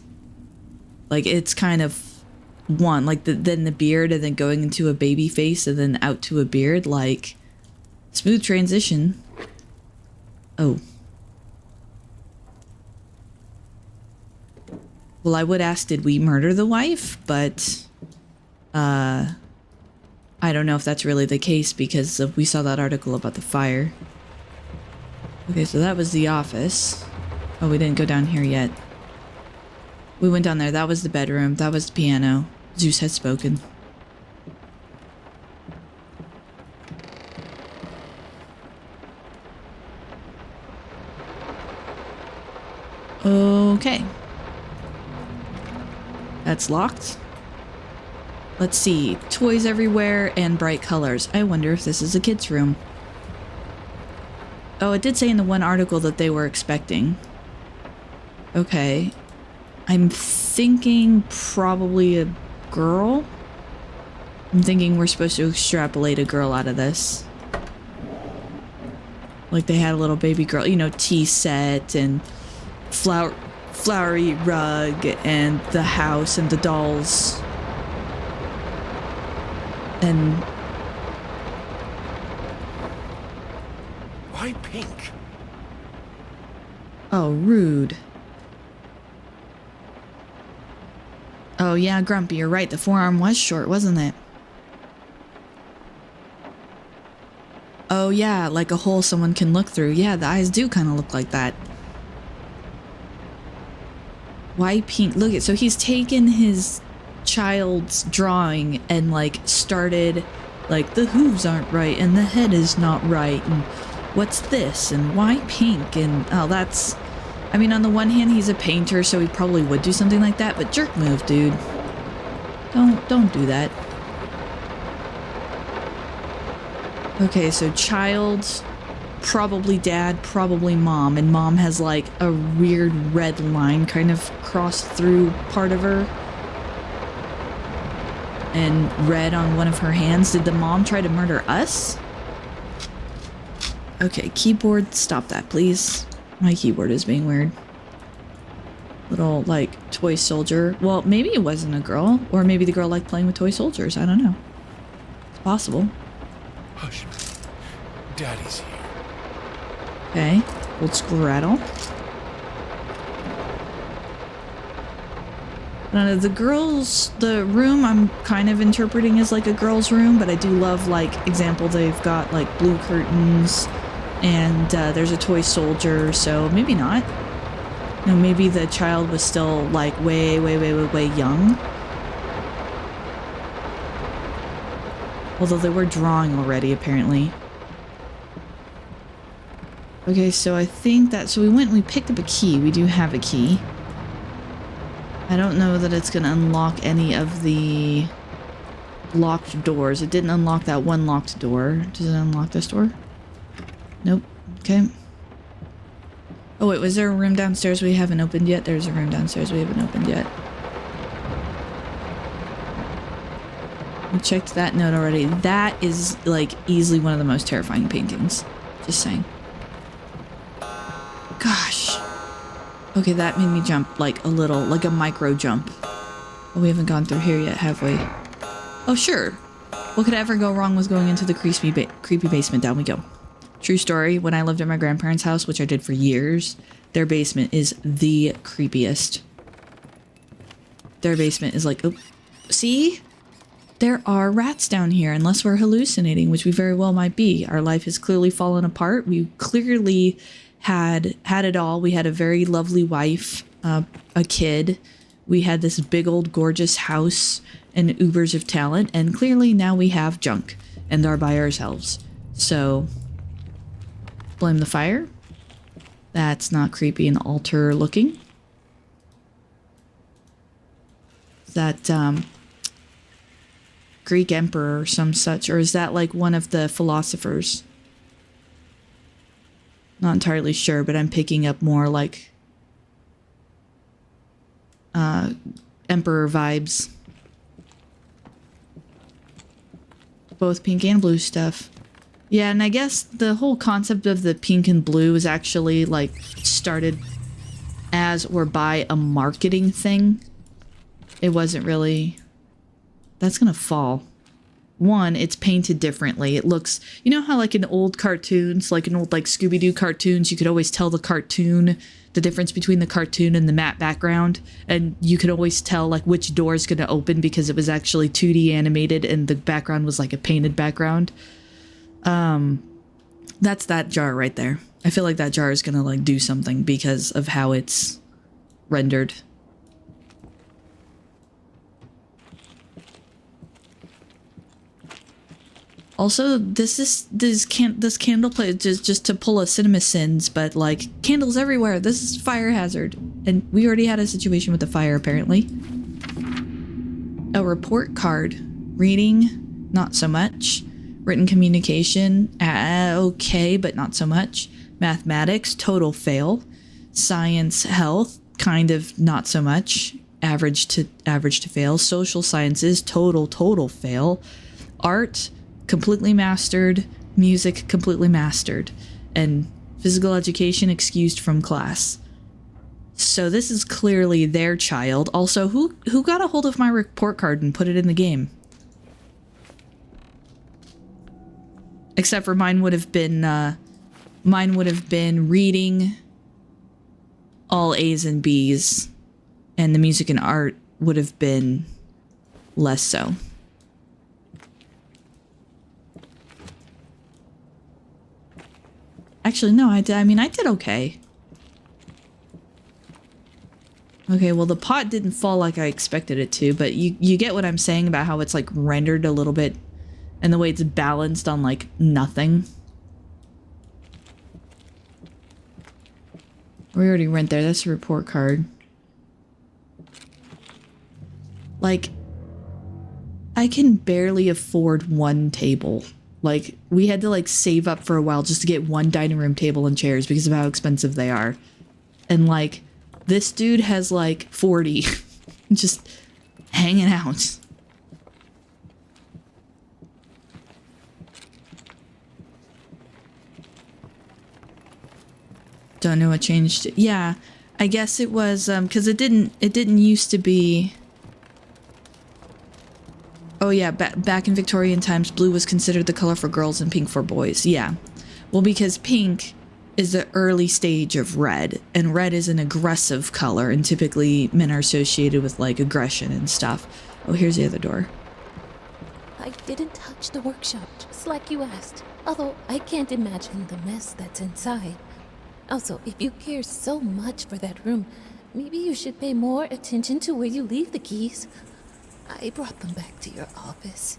Like, it's kind of one, like then the beard and then going into a baby face and then out to a beard. Like, smooth transition. Oh. Well, I would ask, did we murder the wife? But I don't know if that's really the case because we saw that article about the fire. Okay, so that was the office. Oh, we didn't go down here yet. We went down there. That was the bedroom. That was the piano. Zeus had spoken. Okay. That's locked. Let's see. Toys everywhere and bright colors. I wonder if this is a kid's room. Oh, it did say in the one article that they were expecting. Okay. I'm thinking probably a girl. I'm thinking we're supposed to extrapolate a girl out of this. Like they had a little baby girl, you know, tea set and flowery rug and the house and the dolls. And Why pink? Oh, rude. Oh yeah, Grumpy, you're right. The forearm was short, wasn't it? Oh yeah, like a hole someone can look through. Yeah, the eyes do kind of look like that. Why pink? Look at, so he's taken his child's drawing and like started like the hooves aren't right and the head is not right and what's this and why pink and oh that's, I mean on the one hand he's a painter so he probably would do something like that, but jerk move, dude. Don't do that. Okay, so child, probably dad, probably mom, and mom has like a weird red line kind of crossed through part of her. And red on one of her hands. Did the mom try to murder us? Okay, keyboard, stop that, please. My keyboard is being weird. Little, like, toy soldier. Well, maybe it wasn't a girl. Or maybe the girl liked playing with toy soldiers. I don't know. It's possible. Hush. Daddy's here. Okay, old school rattle. The girls, the room I'm kind of interpreting as like a girl's room, but I do love, like, example, they've got like blue curtains and there's a toy soldier, so maybe not. You know, maybe the child was still like way young. Although they were drawing already, apparently. Okay, so I think that, so we went and we picked up a key. We do have a key. I don't know that it's going to unlock any of the locked doors. It didn't unlock that one locked door. Does it unlock this door? Nope. Okay. Oh wait, was there a room downstairs we haven't opened yet? There's a room downstairs we haven't opened yet. We checked that note already. That is like easily one of the most terrifying paintings. Just saying. Gosh. Okay, that made me jump like a little, like a micro jump. Oh, we haven't gone through here yet, have we? Oh, sure. What could ever go wrong with going into the creepy basement? Down we go. True story, when I lived at my grandparents' house, which I did for years, their basement is the creepiest. Their basement is like, oh, see? There are rats down here, unless we're hallucinating, which we very well might be. Our life has clearly fallen apart. We clearly had it all. We had a very lovely wife, a kid. We had this big old gorgeous house and oobers of talent, and clearly now we have junk and are by ourselves. So, blame the fire. That's not creepy and altar looking. Is that Greek emperor or some such, or is that like one of the philosophers? Not entirely sure, but I'm picking up more like emperor vibes. Both pink and blue stuff. Yeah, and I guess the whole concept of the pink and blue is actually like started as or by a marketing thing. It wasn't really... That's gonna fall. One, it's painted differently. It looks, you know how like in old cartoons, like in old like Scooby-Doo cartoons, you could always tell the difference between the cartoon and the matte background, and you could always tell like which door is going to open because it was actually 2D animated and the background was like a painted background. That's that jar right there. I feel like that jar is going to like do something because of how it's rendered. Also, this candle plate is just to pull a CinemaSins, but like candles everywhere. This is fire hazard, and we already had a situation with the fire apparently. A report card, reading, not so much. Written communication, okay, but not so much. Mathematics, total fail. Science, health, kind of not so much. Average to fail. Social sciences, total fail. Art, completely mastered. Music, completely mastered. And physical education excused from class. So this is clearly their child. Also, who got a hold of my report card and put it in the game? Except for mine would have been mine would have been reading all A's and B's, and the music and art would have been less so. Actually, no, I did okay. Okay, well, the pot didn't fall like I expected it to, but you get what I'm saying about how it's, like, rendered a little bit, and the way it's balanced on, like, nothing. We already went there. That's a report card. Like, I can barely afford one table. Like, we had to, like, save up for a while just to get one dining room table and chairs because of how expensive they are. And, like, this dude has, like, 40. Just hanging out. Don't know what changed. Yeah, I guess it was, because it didn't used to be... Oh yeah, back in Victorian times, blue was considered the color for girls and pink for boys. Yeah. Well, because pink is the early stage of red, and red is an aggressive color, and typically men are associated with, like, aggression and stuff. Oh, here's the other door. I didn't touch the workshop, just like you asked. Although I can't imagine the mess that's inside. Also, if you care so much for that room, maybe you should pay more attention to where you leave the keys. I brought them back to your office.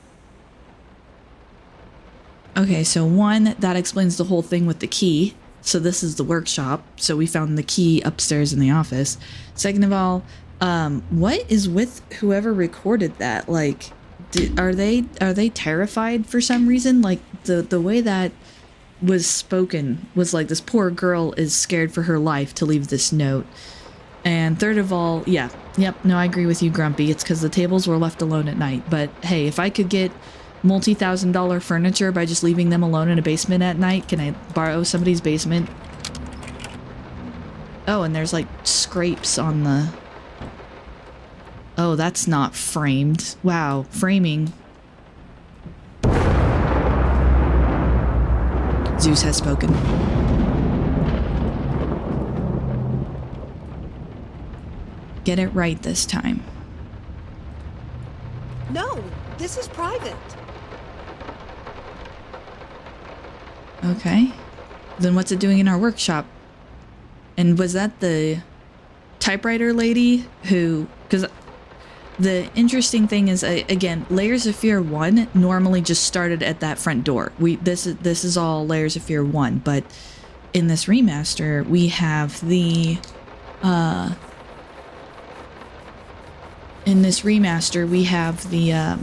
Okay, so one, that explains the whole thing with the key. So this is the workshop. So we found the key upstairs in the office. Second of all, what is with whoever recorded that? Like, are they terrified for some reason? Like, the way that was spoken was like, this poor girl is scared for her life to leave this note. And third of all, yeah, yep, no, I agree with you, Grumpy. It's because the tables were left alone at night. But hey, if I could get multi-$1,000 furniture by just leaving them alone in a basement at night, can I borrow somebody's basement? Oh, and there's like scrapes on the... Oh, that's not framed. Wow, framing. Zeus has spoken. Get it right this time. No, this is private. Okay. Then what's it doing in our workshop? And was that the typewriter lady who... Because the interesting thing is, again, Layers of Fear 1 normally just started at that front door. This is all Layers of Fear 1, but in this remaster, we have the... In this remaster, we have the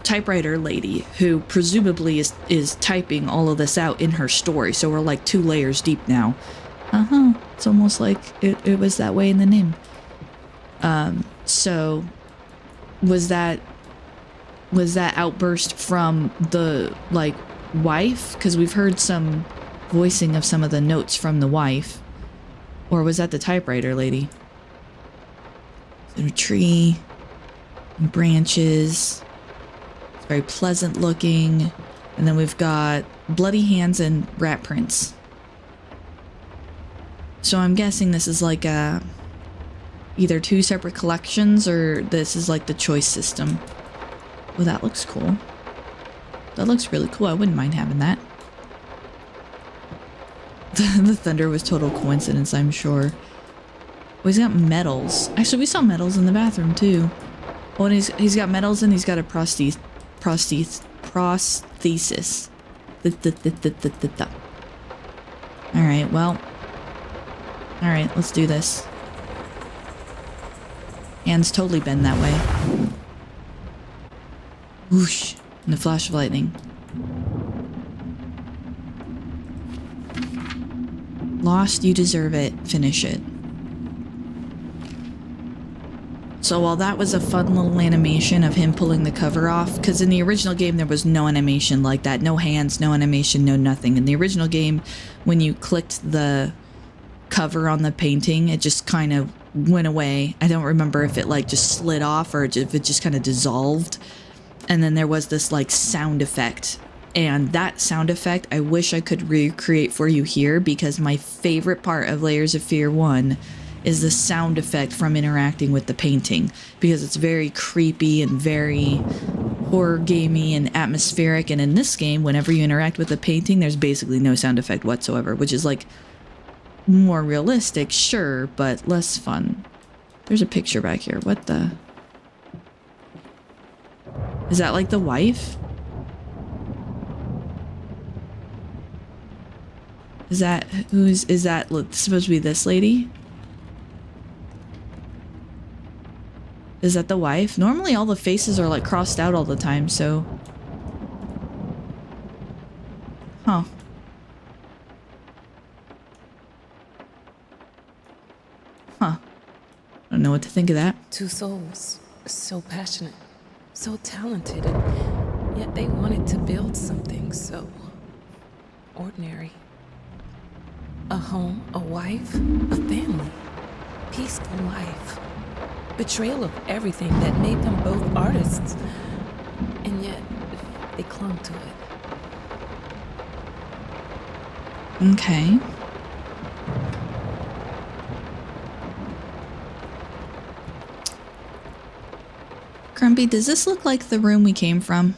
typewriter lady who presumably is typing all of this out in her story. So we're like 2 layers deep now. It's almost like it was that way in the name. So was that outburst from the, like, wife? Because we've heard some voicing of some of the notes from the wife. Or was that the typewriter lady? A tree, and branches. It's very pleasant looking. And then we've got bloody hands and rat prints. So I'm guessing this is like either 2 separate collections, or this is like the choice system. Oh, that looks cool. That looks really cool. I wouldn't mind having that. The thunder was total coincidence, I'm sure. Oh, he's got medals. Actually, we saw medals in the bathroom, too. Oh, and he's got medals, and he's got a prosthesis. Alright, well. Alright, let's do this. Hands totally bend that way. Whoosh. And a flash of lightning. Lost, you deserve it. Finish it. So while that was a fun little animation of him pulling the cover off, because in the original game there was no animation like that. No hands, no animation, no nothing. In the original game, when you clicked the cover on the painting, it just kind of went away. I don't remember if it like just slid off or if it just kind of dissolved. And then there was this like sound effect And that sound effect, I wish I could recreate for you here, because my favorite part of Layers of Fear 1 is the sound effect from interacting with the painting, because it's very creepy and very horror gamey and atmospheric. And in this game, whenever you interact with the painting, there's basically no sound effect whatsoever, which is like more realistic, sure, but less fun. There's a picture back here. What the? Is that like the wife? Is that is that supposed to be this lady? Is that the wife? Normally all the faces are like crossed out all the time, so. Huh. Huh. I don't know what to think of that. Two souls, so passionate, so talented, and yet they wanted to build something so ordinary. A home, a wife, a family, peaceful life. Betrayal of everything that made them both artists, and yet they clung to it. Okay. Grumpy, does this look like the room we came from?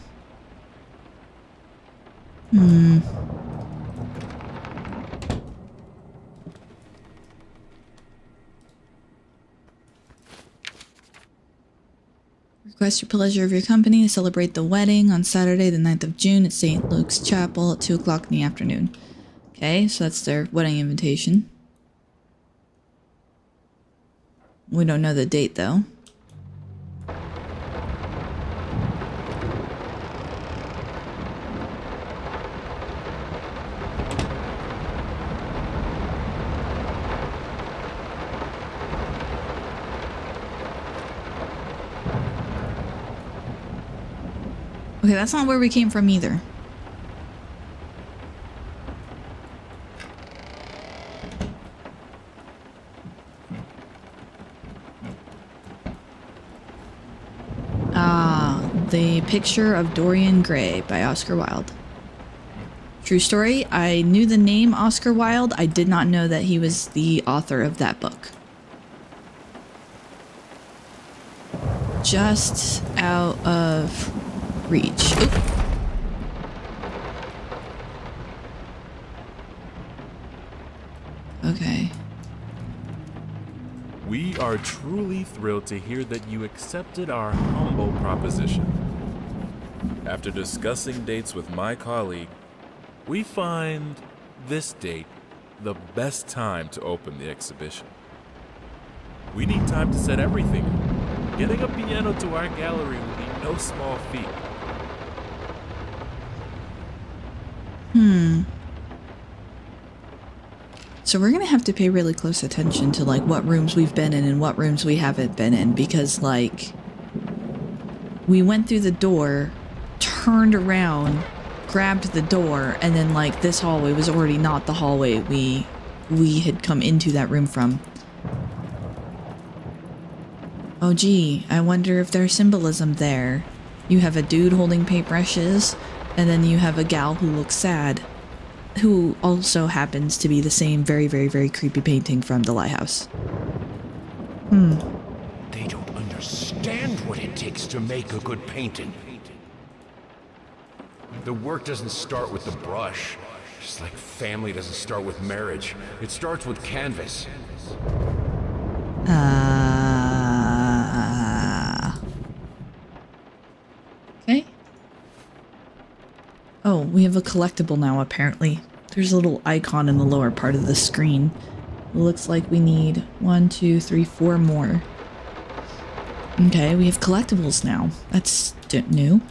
Request your pleasure of your company to celebrate the wedding on Saturday, the 9th of June at St. Luke's Chapel at 2 o'clock in the afternoon. Okay, so that's their wedding invitation. We don't know the date, though. Okay, that's not where we came from either. The Picture of Dorian Gray by Oscar Wilde. True story, I knew the name Oscar Wilde. I did not know that he was the author of that book. Just out of reach. Oop. Okay. We are truly thrilled to hear that you accepted our humble proposition. After discussing dates with my colleague, we find this date the best time to open the exhibition. We need time to set everything up. Getting a piano to our gallery will be no small feat. So we're gonna have to pay really close attention to like what rooms we've been in and what rooms we haven't been in, because like we went through the door, turned around, grabbed the door, and then like this hallway was already not the hallway we had come into that room from. Oh gee, I wonder if there's symbolism there. You have a dude holding paintbrushes, and then you have a gal who looks sad, who also happens to be the same very, very, very creepy painting from the lighthouse. They don't understand what it takes to make a good painting. The work doesn't start with the brush. Just like family doesn't start with marriage. It starts with canvas. Okay. Oh, we have a collectible now, apparently. There's a little icon in the lower part of the screen. It looks like we need 1, 2, 3, 4 more. Okay, we have collectibles now. That's new.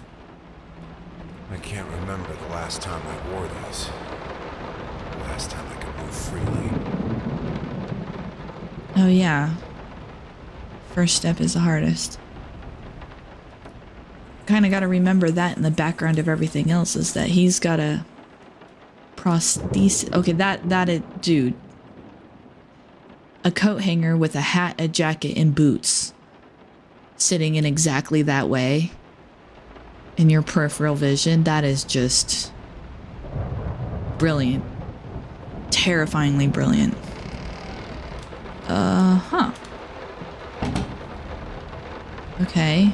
I can't remember the last time I wore these. The last time I could move freely. Oh yeah. First step is the hardest. Kind of got to remember that in the background of everything else is that he's got a prosthesis. Okay, dude. A coat hanger with a hat, a jacket, and boots. Sitting in exactly that way. in your peripheral vision. That is just brilliant. Terrifyingly brilliant. Huh. Okay.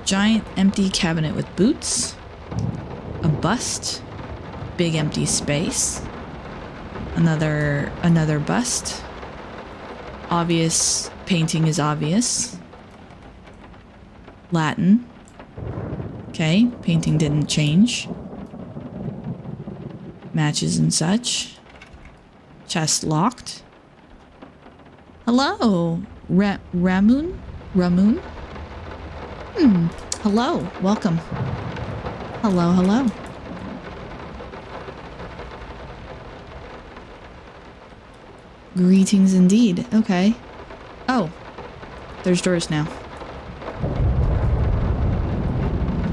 Giant empty cabinet with boots. A bust. Big empty space. Another bust. Obvious painting is obvious. Latin. Okay, painting didn't change. Matches and such. Chest locked. Hello, Ramoon? Ramoon? Hello, welcome. Hello, hello. Greetings indeed. Okay. Oh, there's doors now.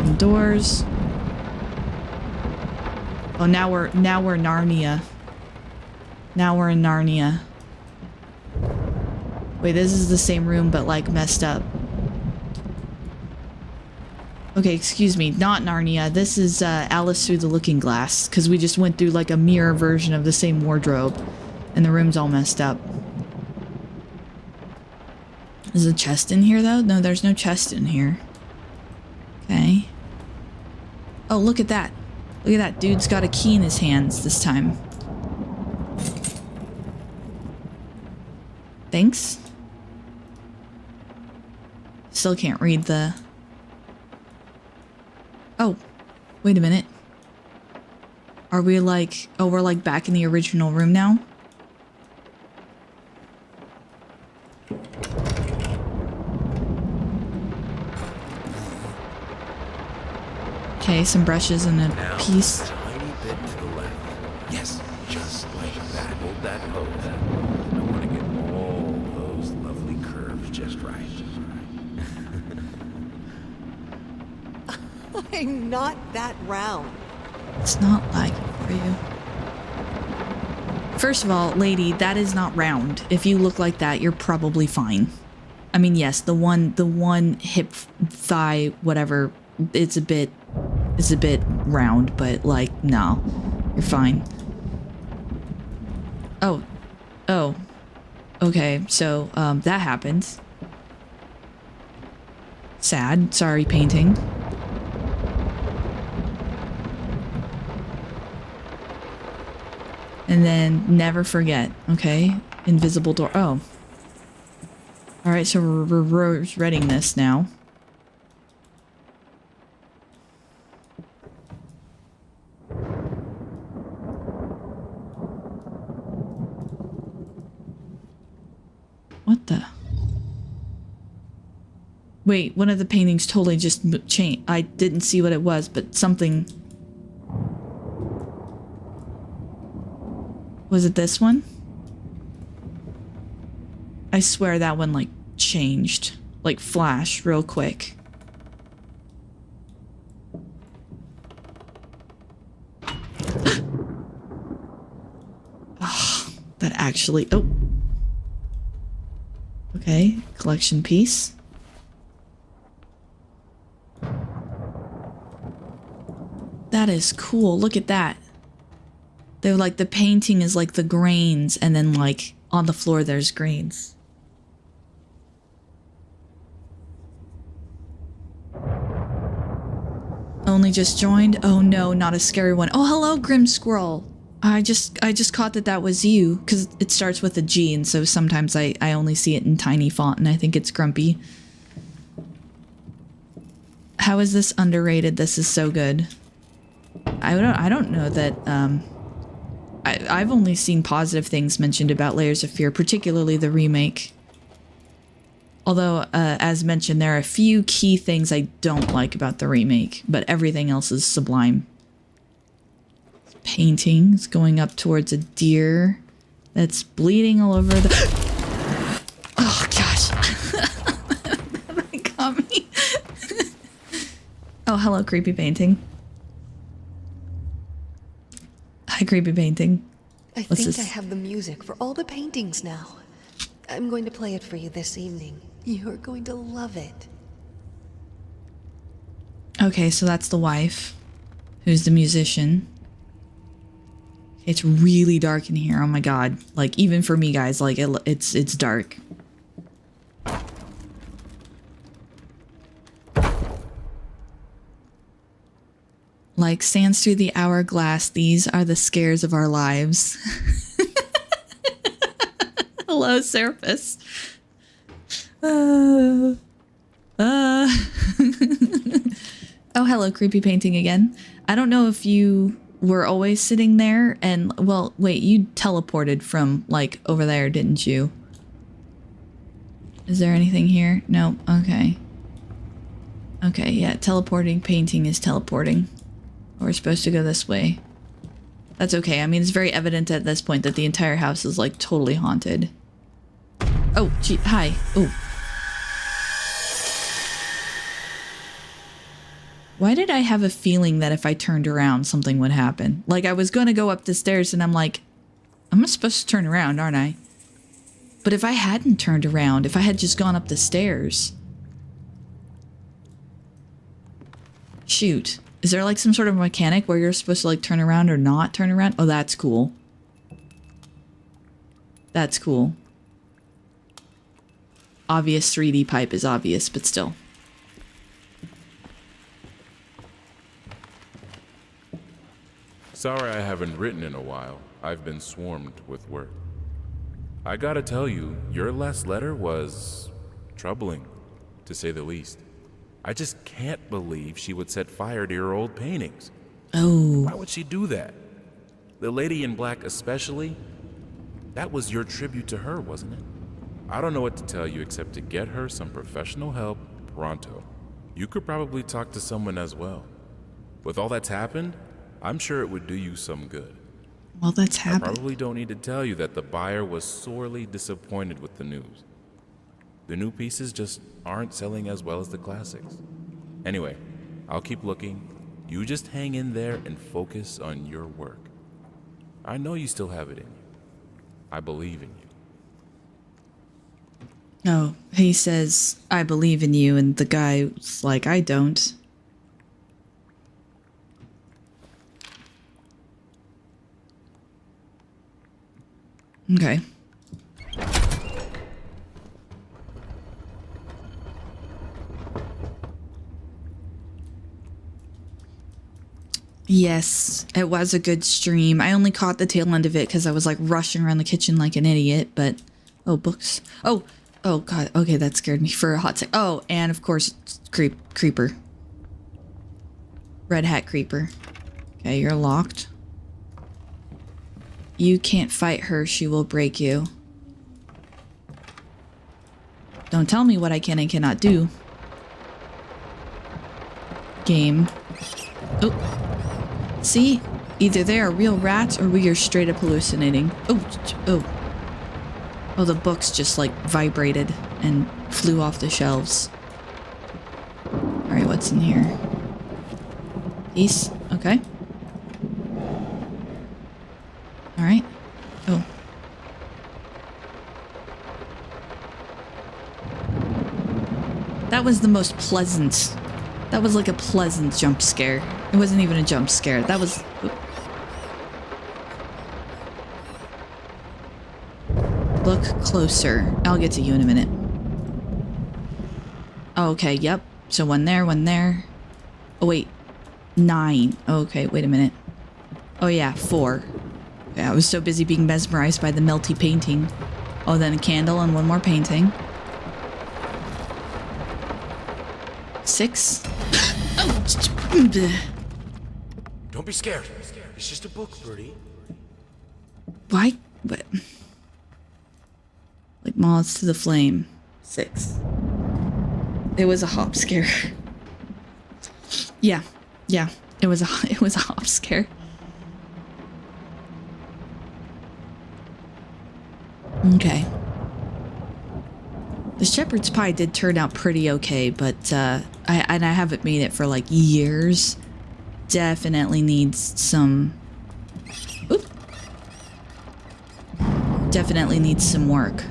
And doors. Oh, now we're Narnia. Now we're in Narnia. Wait, this is the same room, but like messed up. Okay, excuse me, not Narnia. This is Alice Through the Looking Glass, because we just went through like a mirror version of the same wardrobe, and the room's all messed up. Is a chest in here though? No, there's no chest in here. Okay. Oh, look at that. Look at that. Dude's got a key in his hands this time. Thanks. Still can't read the... Oh, wait a minute. Are we like... Oh, we're like back in the original room now? Okay, some brushes and a Now, piece. tiny bit to the left. Yes, just like that. Hold that pose. I want to get all those lovely curves just right. I'm not that round. It's not like for you. First of all, lady, that is not round. If you look like that, you're probably fine. I mean, yes, the one hip, thigh, whatever, it's a bit round, but like, no, you're fine. Oh, okay, so, that happened. Sad, sorry, painting. And then never forget, okay? Invisible door. Oh. Alright, so we're reading this now. What the? Wait, one of the paintings totally just changed. I didn't see what it was, but something... Was it this one? I swear that one, like, changed. Like, flash real quick. Oh, that actually... Oh. Okay, collection piece. That is cool. Look at that. They're like, the painting is like the grains, and then like on the floor there's grains. Only just joined? Oh no, not a scary one. Oh, hello, Grim Squirrel. I just caught that was you, because it starts with a G, and so sometimes I only see it in tiny font, and I think it's Grumpy. How is this underrated? This is so good. I don't know that, I've only seen positive things mentioned about Layers of Fear, particularly the remake. Although, as mentioned, there are a few key things I don't like about the remake, but everything else is sublime. Painting is going up towards a deer that's bleeding all over the... Oh, gosh. That got me. Oh, hello, creepy painting. Hi, creepy painting. I think I have the music for all the paintings now. I'm going to play it for you this evening. You're going to love it. Okay, so that's the wife, who's the musician. It's really dark in here. Oh my god! Like even for me, guys, like it's dark. Like sands through the hourglass, these are the scares of our lives. Hello, Serapis. Oh, hello, creepy painting again. I don't know if you were always sitting there and, well, wait, you teleported from, like, over there, didn't you? Is there anything here? No, okay. Okay, yeah, teleporting painting is teleporting. We're supposed to go this way. That's okay. I mean, it's very evident at this point that the entire house is, like, totally haunted. Oh, gee, hi. Oh. Why did I have a feeling that if I turned around, something would happen? Like, I was going to go up the stairs and I'm like, I'm supposed to turn around, aren't I? But if I hadn't turned around, if I had just gone up the stairs... Shoot. Is there like some sort of mechanic where you're supposed to like turn around or not turn around? Oh, that's cool. That's cool. Obvious 3D pipe is obvious, but still. Sorry I haven't written in a while. I've been swarmed with work. I gotta tell you, your last letter was troubling, to say the least. I just can't believe she would set fire to your old paintings. Oh. Why would she do that? The lady in black especially? That was your tribute to her, wasn't it? I don't know what to tell you except to get her some professional help pronto. You could probably talk to someone as well. With all that's happened, I'm sure it would do you some good. Well, that's I happened. probably don't need to tell you that the buyer was sorely disappointed with the news. The new pieces just aren't selling as well as the classics. Anyway, I'll keep looking. You just hang in there and focus on your work. I know you still have it in you. I believe in you. Oh, he says, I believe in you, and the guy's like, I don't. Okay. Yes, it was a good stream. I only caught the tail end of it because I was like rushing around the kitchen like an idiot, but... Oh, books. Oh god. Okay, that scared me for a hot sec. Oh, and of course, creeper. Red hat creeper. Okay, you're locked. You can't fight her, she will break you. Don't tell me what I can and cannot do. Game. Oh. See? Either they are real rats or we are straight up hallucinating. Oh, the books just like vibrated and flew off the shelves. Alright, what's in here? Peace. Okay. Alright. Oh. That was the most pleasant. That was like a pleasant jump scare. It wasn't even a jump scare. That was... Look closer. I'll get to you in a minute. Oh, okay, yep. So one there, one there. Oh, wait. 9. Okay, wait a minute. Oh, yeah, 4. Yeah, I was so busy being mesmerized by the melty painting. Oh, then a candle and one more painting. 6. Don't be scared. It's just a book, Birdie. Why? What? Like moths to the flame. 6. It was a hop scare. Yeah. It was a hop scare. Okay. The shepherd's pie did turn out pretty okay, but I haven't made it for like years. Definitely needs some... Oop. Definitely needs some work.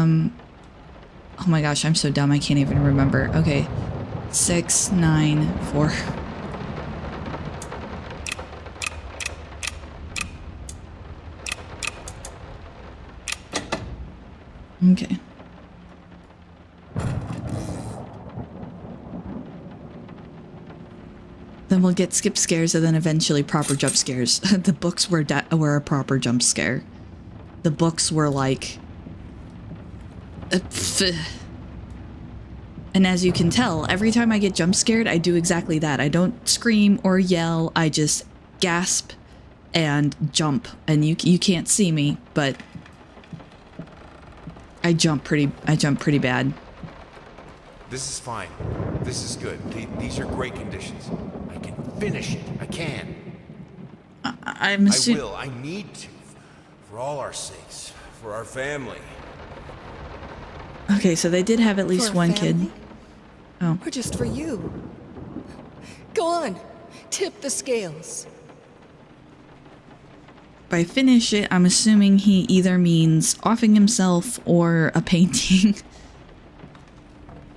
Oh my gosh, I'm so dumb. I can't even remember. Okay. 6, 9, 4. Okay. Then we'll get skip scares and then eventually proper jump scares. The books were a proper jump scare. The books were like... And as you can tell, every time I get jump scared, I do exactly that. I don't scream or yell. I just gasp and jump. And you can't see me, but I jump pretty bad. This is fine. This is good. These are great conditions. I can finish it. I can. I'm assuming... I will. I need to. For all our sakes. For our family. Okay, so they did have at least For a one family? kid. Oh. Or just for you? Go on, tip the scales. By finish it, I'm assuming he either means offing himself or a painting.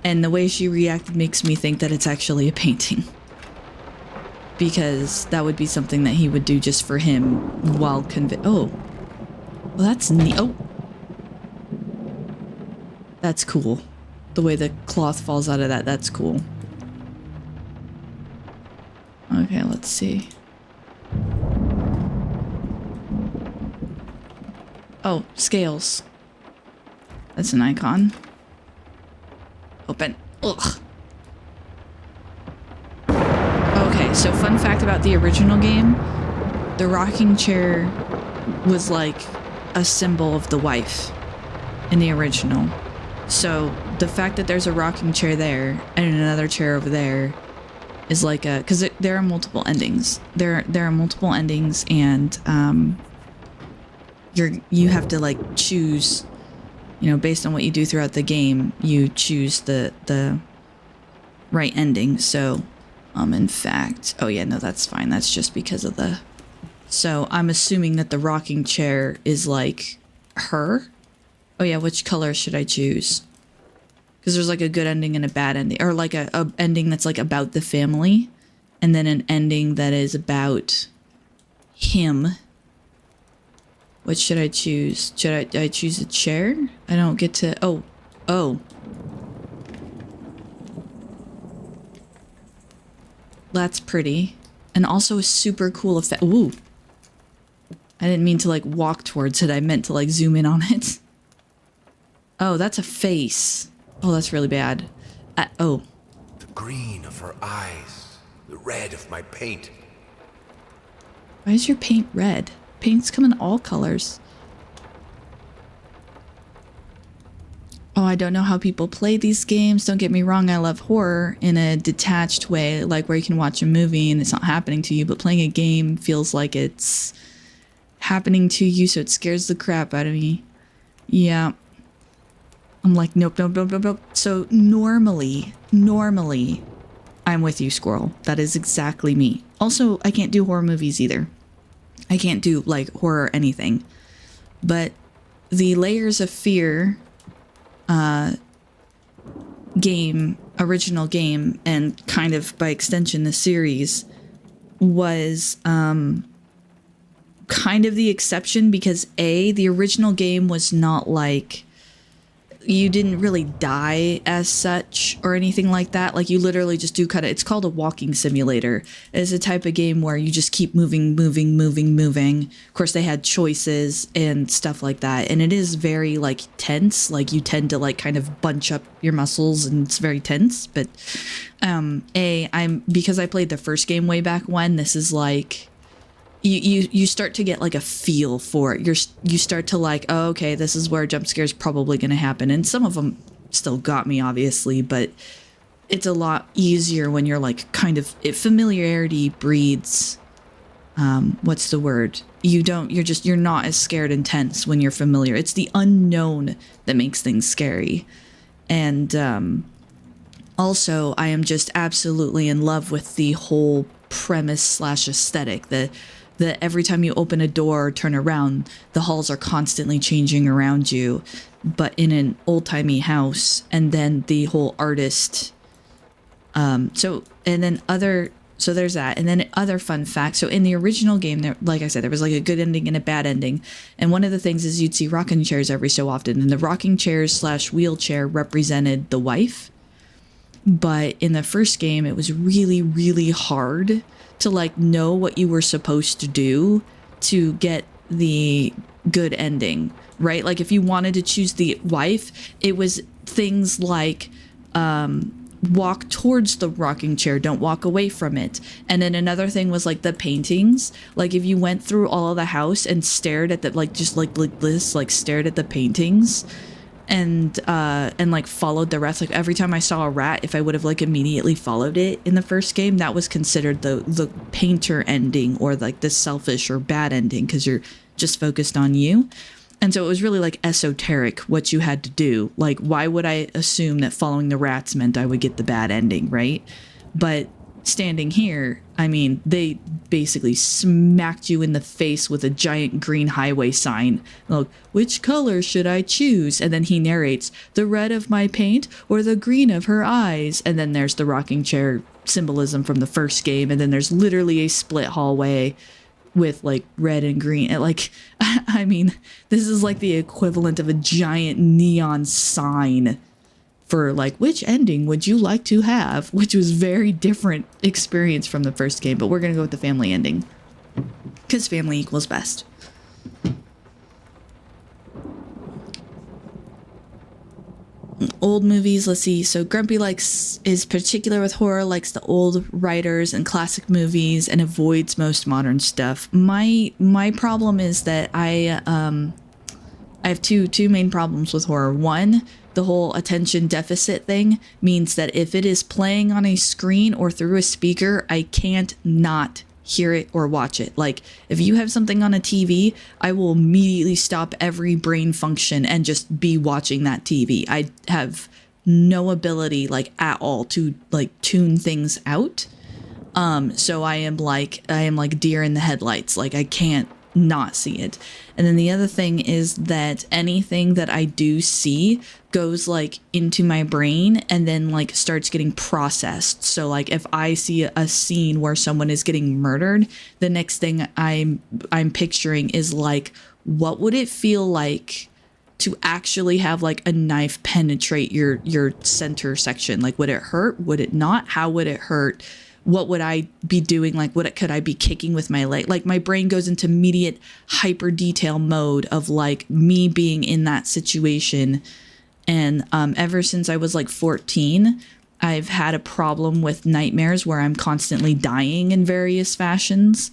And the way she reacted makes me think that it's actually a painting. Because that would be something that he would do just for him while oh. Well, that's neat. Oh. That's cool. The way the cloth falls out of that, that's cool. Okay, let's see. Oh, scales. That's an icon. Open. Ugh. Okay, so fun fact about the original game. The rocking chair was like a symbol of the wife in the original. So the fact that there's a rocking chair there and another chair over there is like a... Because there are multiple endings. There are multiple endings and you have to like choose... You know, based on what you do throughout the game, you choose the right ending. So, in fact... Oh yeah, no, that's fine. That's just because of the... So, I'm assuming that the rocking chair is like her. Oh yeah, which color should I choose? Because there's like a good ending and a bad ending. Or like a ending that's like about the family. And then an ending that is about him. What should I choose? Should I choose a chair? I don't get to... Oh. That's pretty. And also a super cool effect. Ooh. I didn't mean to like walk towards it. I meant to like zoom in on it. Oh, that's a face. Oh, that's really bad. Oh. The green of her eyes. The red of my paint. Why is your paint red? Paints come in all colors. Oh, I don't know how people play these games. Don't get me wrong, I love horror in a detached way, like where you can watch a movie and it's not happening to you, but playing a game feels like it's happening to you, so it scares the crap out of me. Yeah. I'm like, nope. So normally, I'm with you, Squirrel. That is exactly me. Also, I can't do horror movies either. I can't do, like, horror or anything. But the Layers of Fear original game, and kind of by extension the series, was kind of the exception because the original game was not like... You didn't really die as such or anything like that. Like you literally just do it's called a walking simulator. It's a type of game where you just keep moving. Of course, they had choices and stuff like that. And it is very like tense. Like you tend to like kind of bunch up your muscles and it's very tense. But because I played the first game way back when, this is like... You start to get like a feel for it. You start to like, oh, okay, this is where a jump scare is probably going to happen. And some of them still got me, obviously, but it's a lot easier when you're like familiarity breeds, what's the word? You're not as scared and tense when you're familiar. It's the unknown that makes things scary. And also, I am just absolutely in love with the whole premise / aesthetic. that every time you open a door or turn around, the halls are constantly changing around you, but in an old-timey house. And then the whole artist, so there's that. And then other fun facts. So in the original game, there, like I said, there was like a good ending and a bad ending. And one of the things is you'd see rocking chairs every so often, and the rocking chairs / wheelchair represented the wife. But in the first game, it was really, really hard to like know what you were supposed to do to get the good ending, right? Like if you wanted to choose the wife, it was things like walk towards the rocking chair, don't walk away from it. And then another thing was like the paintings. Like if you went through all of the house and stared at the like stared at the paintings and like followed the rest, like every time I saw a rat, if I would have like immediately followed it in the first game, that was considered the painter ending, or like the selfish or bad ending, because you're just focused on you. And so it was really like esoteric what you had to do. Like, why would I assume that following the rats meant I would get the bad ending, right? But standing here, I mean, they basically smacked you in the face with a giant green highway sign. Like, which color should I choose? And then he narrates, the red of my paint or the green of her eyes. And then there's the rocking chair symbolism from the first game. And then there's literally a split hallway with like red and green. And like, I mean, this is like the equivalent of a giant neon sign for like, which ending would you like to have? Which was very different experience from the first game, but we're going to go with the family ending because family equals best. Old movies, let's see. So Grumpy is particular with horror, likes the old writers and classic movies, and avoids most modern stuff. My problem is that I have two main problems with horror. One, the whole attention deficit thing means that if it is playing on a screen or through a speaker, I can't not hear it or watch it. Like if you have something on a TV, I will immediately stop every brain function and just be watching that TV. I have no ability like at all to like tune things out. So I am like deer in the headlights. Like I can't not see it. And then the other thing is that anything that I do see goes like into my brain and then like starts getting processed. So like if I see a scene where someone is getting murdered, the next thing I'm picturing is like, what would it feel like to actually have like a knife penetrate your center section? Like, would it hurt? Would it not? How would it hurt? What would I be doing? Like, could I be kicking with my leg? Like, my brain goes into immediate hyper detail mode of like me being in that situation. And ever since I was like 14, I've had a problem with nightmares where I'm constantly dying in various fashions.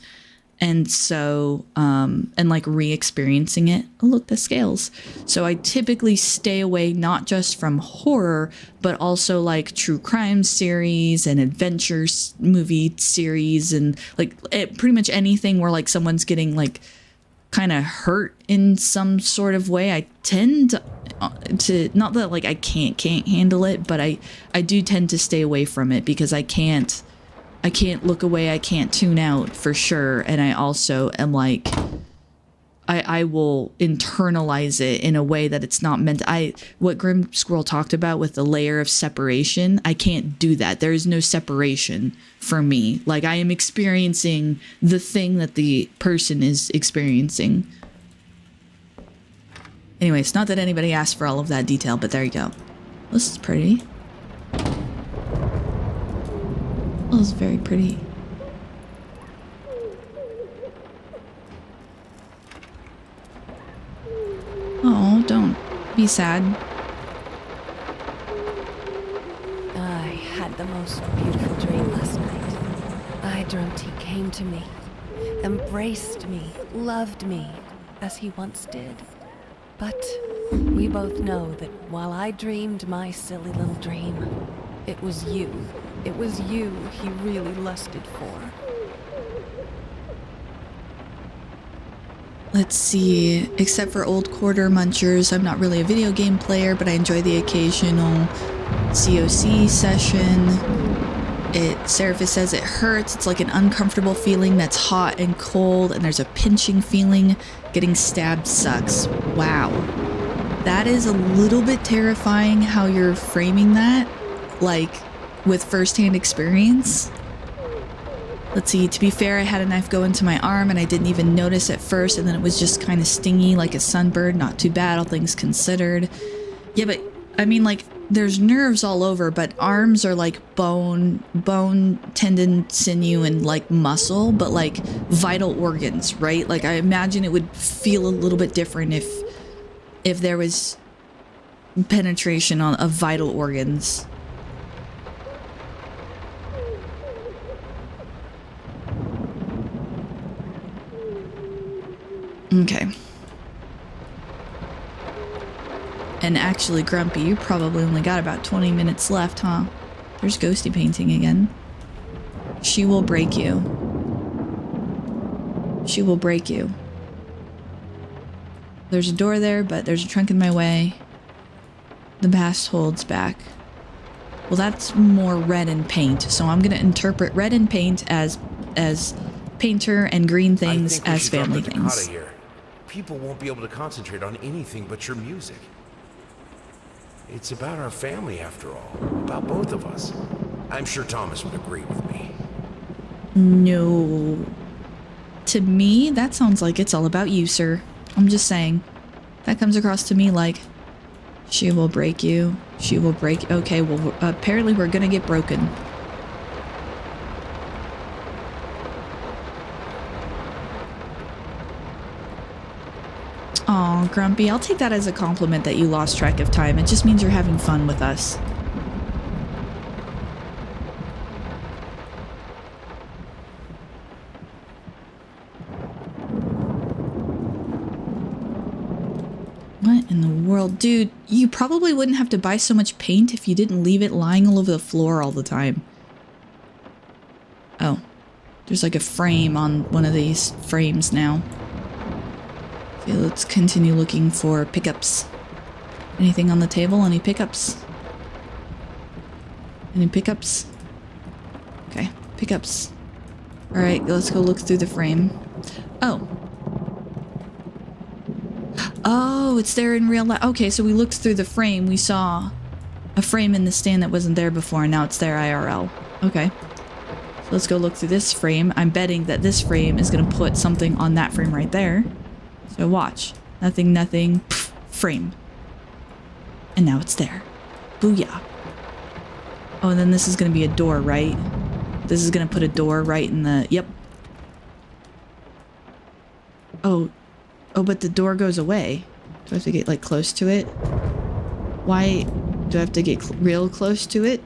And so, and like re-experiencing it. Oh, look, the scales. So I typically stay away not just from horror, but also like true crime series and adventure movie series and like pretty much anything where like someone's getting like kind of hurt in some sort of way. I tend to not that like I can't handle it, but I do tend to stay away from it because I can't look away, I can't tune out for sure. And I also am like, I will internalize it in a way that it's not meant. What Grim Squirrel talked about with the layer of separation, I can't do that. There is no separation for me. Like I am experiencing the thing that the person is experiencing. Anyways, not that anybody asked for all of that detail, but there you go. This is pretty. Oh, it's very pretty. Oh, don't be sad. I had the most beautiful dream last night. I dreamt he came to me, embraced me, loved me, as he once did. But we both know that while I dreamed my silly little dream, it was you he really lusted for. Let's see, except for Old Quarter Munchers, I'm not really a video game player, but I enjoy the occasional COC session. Seraphis says it hurts. It's like an uncomfortable feeling that's hot and cold, and there's a pinching feeling. Getting stabbed sucks. Wow. That is a little bit terrifying how you're framing that, like, with first-hand experience. Let's see, to be fair, I had a knife go into my arm and I didn't even notice at first, and then it was just kind of stingy like a sunburn. Not too bad, all things considered. Yeah, but, I mean, like, there's nerves all over, but arms are like bone, tendon, sinew, and like muscle, but like vital organs, right? Like, I imagine it would feel a little bit different if there was penetration of vital organs. Okay. And actually, Grumpy, you probably only got about 20 minutes left, huh? There's Ghosty painting again. She will break you. She will break you. There's a door there, but there's a trunk in my way. The past holds back. Well, that's more red and paint, so I'm gonna interpret red and paint as painter and green things as family things. Here. People won't be able to concentrate on anything but your music. It's about our family, after all. About both of us. I'm sure Thomas would agree with me. No. To me, that sounds like it's all about you, sir. I'm just saying. That comes across to me like, she will break you. She will break. Okay, well, apparently we're gonna get broken. Aw, Grumpy, I'll take that as a compliment that you lost track of time. It just means you're having fun with us. What in the world? Dude, you probably wouldn't have to buy so much paint if you didn't leave it lying all over the floor all the time. Oh, there's like a frame on one of these frames now. Okay, let's continue looking for pickups. Anything on the table? Any pickups? Any pickups? Okay, pickups. Alright, let's go look through the frame. Oh. Oh, it's there in real life. Okay, so we looked through the frame. We saw a frame in the stand that wasn't there before, and now it's there IRL. Okay. So let's go look through this frame. I'm betting that this frame is going to put something on that frame right there. So watch. Nothing, nothing. Pff, frame. And now it's there. Booyah. Oh, and then this is going to be a door, right? This is going to put a door right in the... Yep. Oh. Oh, but the door goes away. Do I have to get, like, close to it? Why? Do I have to get real close to it?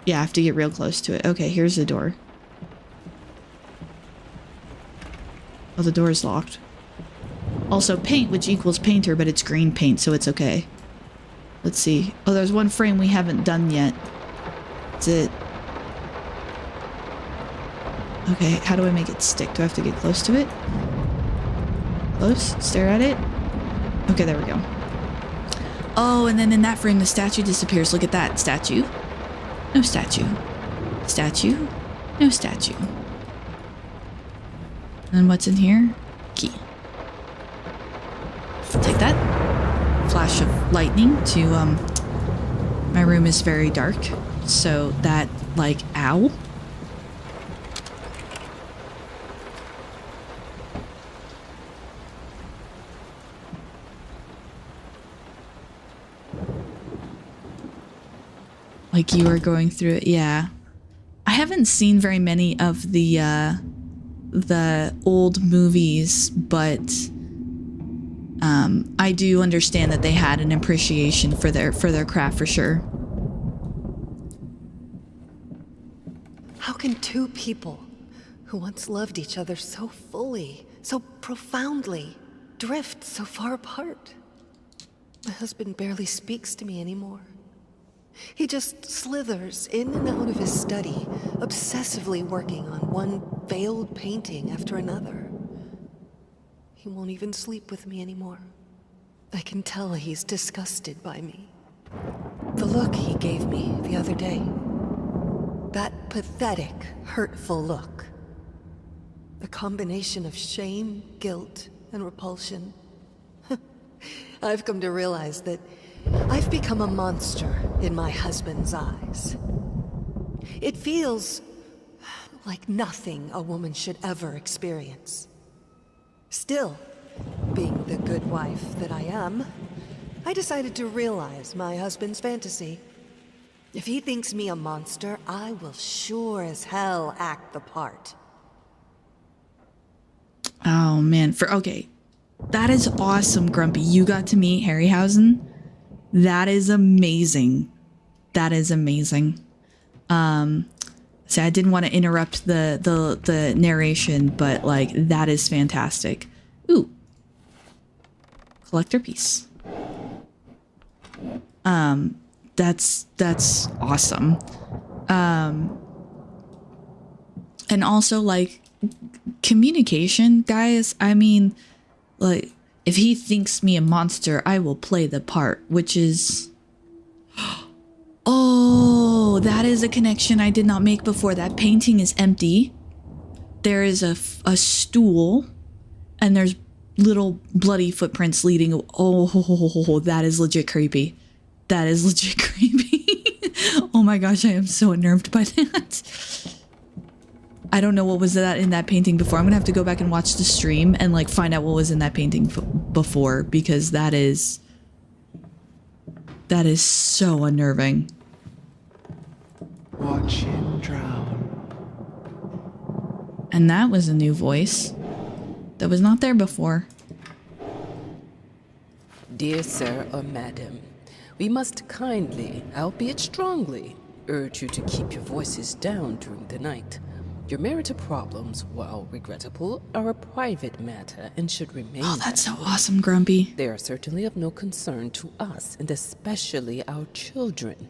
Yeah, I have to get real close to it. Okay, here's the door. Oh, the door is locked. Also, paint, which equals painter, but it's green paint, so it's okay. Let's see. Oh, there's one frame we haven't done yet. That's it. Okay, how do I make it stick? Do I have to get close to it? Close? Stare at it? Okay, there we go. Oh, and then in that frame, the statue disappears. Look at that. Statue. No statue. Statue. No statue. And then what's in here? Key. Take that. Flash of lightning to, my room is very dark. So that, like, ow. Like you were going through it, yeah. I haven't seen very many of the old movies, but I do understand that they had an appreciation for their craft for sure. How can two people who once loved each other so fully, so profoundly, drift so far apart? My husband barely speaks to me anymore. He just slithers in and out of his study, obsessively working on one failed painting after another. He won't even sleep with me anymore. I can tell he's disgusted by me. The look he gave me the other day. That pathetic, hurtful look. The combination of shame, guilt, and repulsion. I've come to realize that I've become a monster in my husband's eyes. It feels like nothing a woman should ever experience. Still, being the good wife that I am, I decided to realize my husband's fantasy. If he thinks me a monster, I will sure as hell act the part. Oh man, okay. That is awesome, Grumpy. You got to meet Harryhausen. That is amazing. That is amazing. So I didn't want to interrupt the narration, but like that is fantastic. Ooh. Collector piece. That's awesome. And also like communication, guys. I mean, like if he thinks me a monster, I will play the part, which is oh, that is a connection I did not make before. That painting is empty. There is a stool and there's little bloody footprints leading. Oh, that is legit creepy. That is legit creepy. Oh my gosh, I am so unnerved by that. I don't know what was that in that painting before. I'm gonna have to go back and watch the stream and like find out what was in that painting before, because that is so unnerving. Watch him drown. And that was a new voice that was not there before. Dear sir or madam, we must kindly, albeit strongly, urge you to keep your voices down during the night. Your marital problems, while regrettable, are a private matter and should remain. Oh, that's so awesome, Grumpy. They are certainly of no concern to us, and especially our children.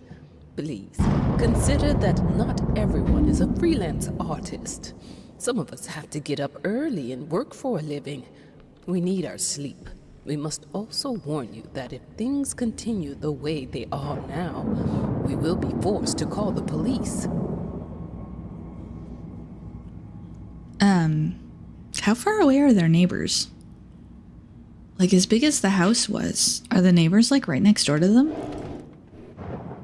Please, consider that not everyone is a freelance artist. Some of us have to get up early and work for a living. We need our sleep. We must also warn you that if things continue the way they are now, we will be forced to call the police. How far away are their neighbors? Like, as big as the house was, are the neighbors like right next door to them?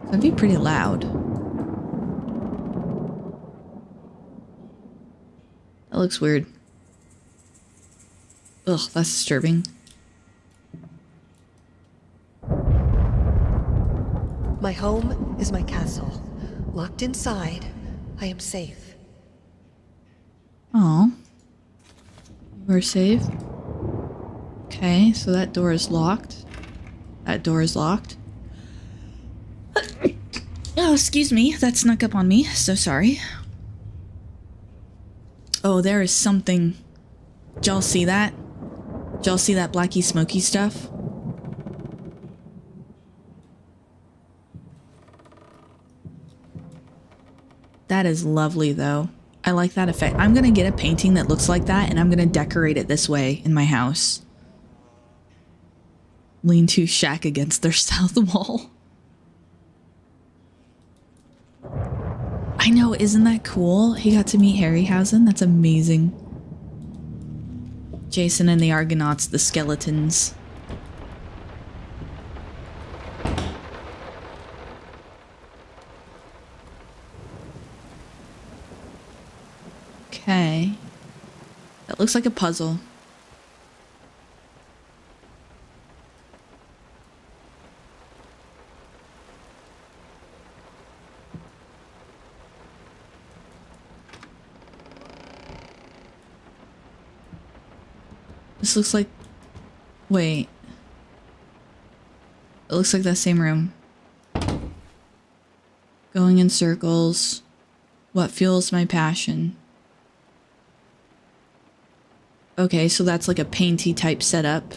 That'd be pretty loud. That looks weird. Ugh, that's disturbing. My home is my castle. Locked inside, I am safe. Oh. We're safe. Okay, so that door is locked. That door is locked. Oh, excuse me. That snuck up on me. So sorry. Oh, there is something. Did y'all see that? Did y'all see that blacky smoky stuff? That is lovely, though. I like that effect. I'm gonna get a painting that looks like that, and I'm gonna decorate it this way in my house. Lean-to shack against their south wall. I know, isn't that cool? He got to meet Harryhausen. That's amazing. Jason and the Argonauts, the skeletons. Okay. That looks like a puzzle. This looks like... Wait. It looks like that same room. Going in circles. What fuels my passion? Okay, so that's like a painty type setup.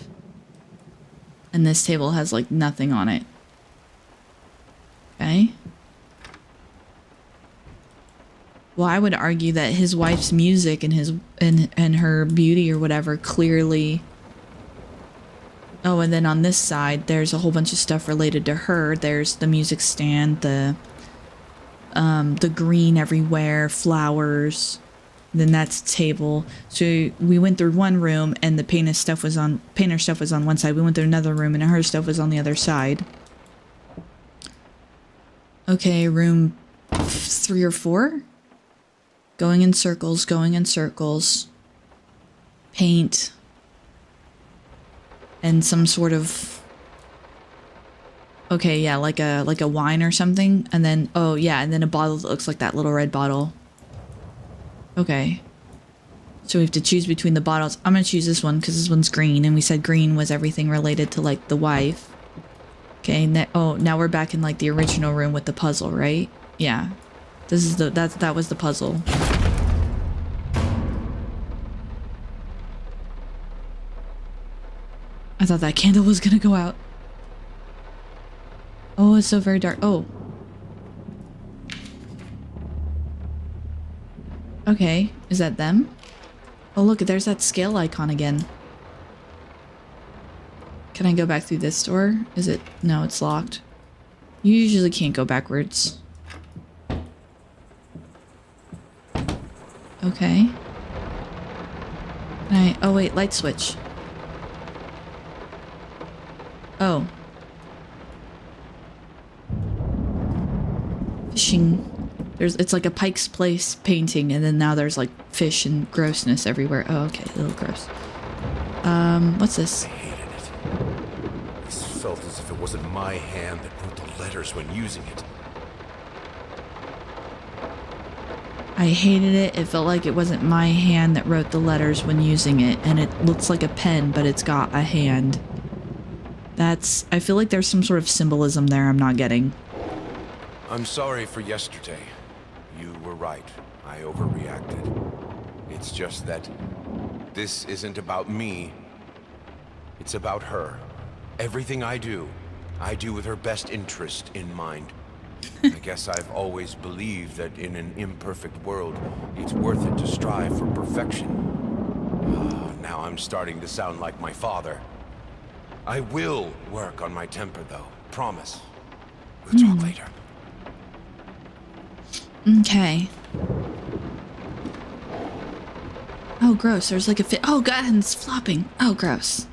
And this table has like nothing on it. Okay. Well, I would argue that his wife's music and his and her beauty or whatever clearly. Oh, and then on this side, there's a whole bunch of stuff related to her. There's the music stand, the the green everywhere, flowers. Then that's the table. So we went through one room and the painter stuff was on one side. We went through another room and her stuff was on the other side. Okay, room 3 or 4. Going in circles, going in circles. Paint. And some sort of, okay, yeah, like a wine or something. And then, oh yeah, and then a bottle that looks like that little red bottle. Okay. So we have to choose between the bottles. I'm gonna choose this one because this one's green, and we said green was everything related to like the wife. Okay, now we're back in like the original room with the puzzle, right? Yeah. This is that was the puzzle. I thought that candle was gonna go out. Oh, it's so very dark. Oh. Okay, is that them? Oh look, there's that scale icon again. Can I go back through this door? Is it? No, it's locked. You usually can't go backwards. Okay. Oh wait, light switch. Oh. Fishing. It's like a Pike's Place painting, and then now there's like fish and grossness everywhere. Oh, okay, a little gross. What's this? I hated it. This felt as if it wasn't my hand that wrote the letters when using it. I hated it. It felt like it wasn't my hand that wrote the letters when using it, and it looks like a pen, but it's got a hand. I feel like there's some sort of symbolism there I'm not getting. I'm sorry for yesterday. You were right. I overreacted. It's just that this isn't about me. It's about her. Everything I do with her best interest in mind. I guess I've always believed that in an imperfect world, it's worth it to strive for perfection. Now I'm starting to sound like my father. I will work on my temper, though. Promise. We'll talk later. Okay. Oh, gross. There's like a fish. Oh, God, and it's flopping. Oh, gross.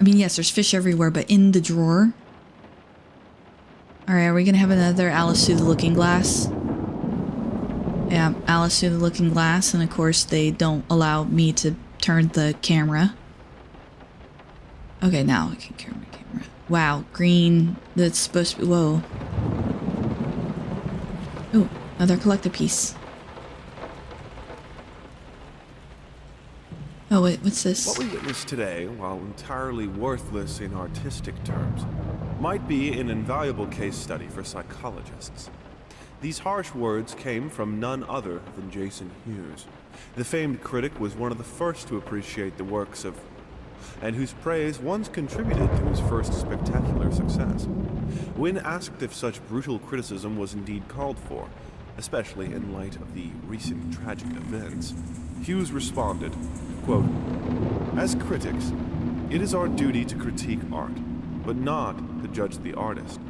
I mean, yes, there's fish everywhere, but in the drawer? Alright, are we gonna have another Alice Through the Looking Glass? Yeah, Alice Through the Looking Glass, and of course they don't allow me to turn the camera. Okay, now I can turn my camera. Wow, green. That's supposed to be. Whoa. Oh, another collector piece. Oh, wait, what's this? What we witnessed today, while entirely worthless in artistic terms, might be an invaluable case study for psychologists. These harsh words came from none other than Jason Hughes. The famed critic was one of the first to appreciate the works of, and whose praise once contributed to his first spectacular success. When asked if such brutal criticism was indeed called for, especially in light of the recent tragic events, Hughes responded, quote, "As critics, it is our duty to critique art, but not to judge the artist.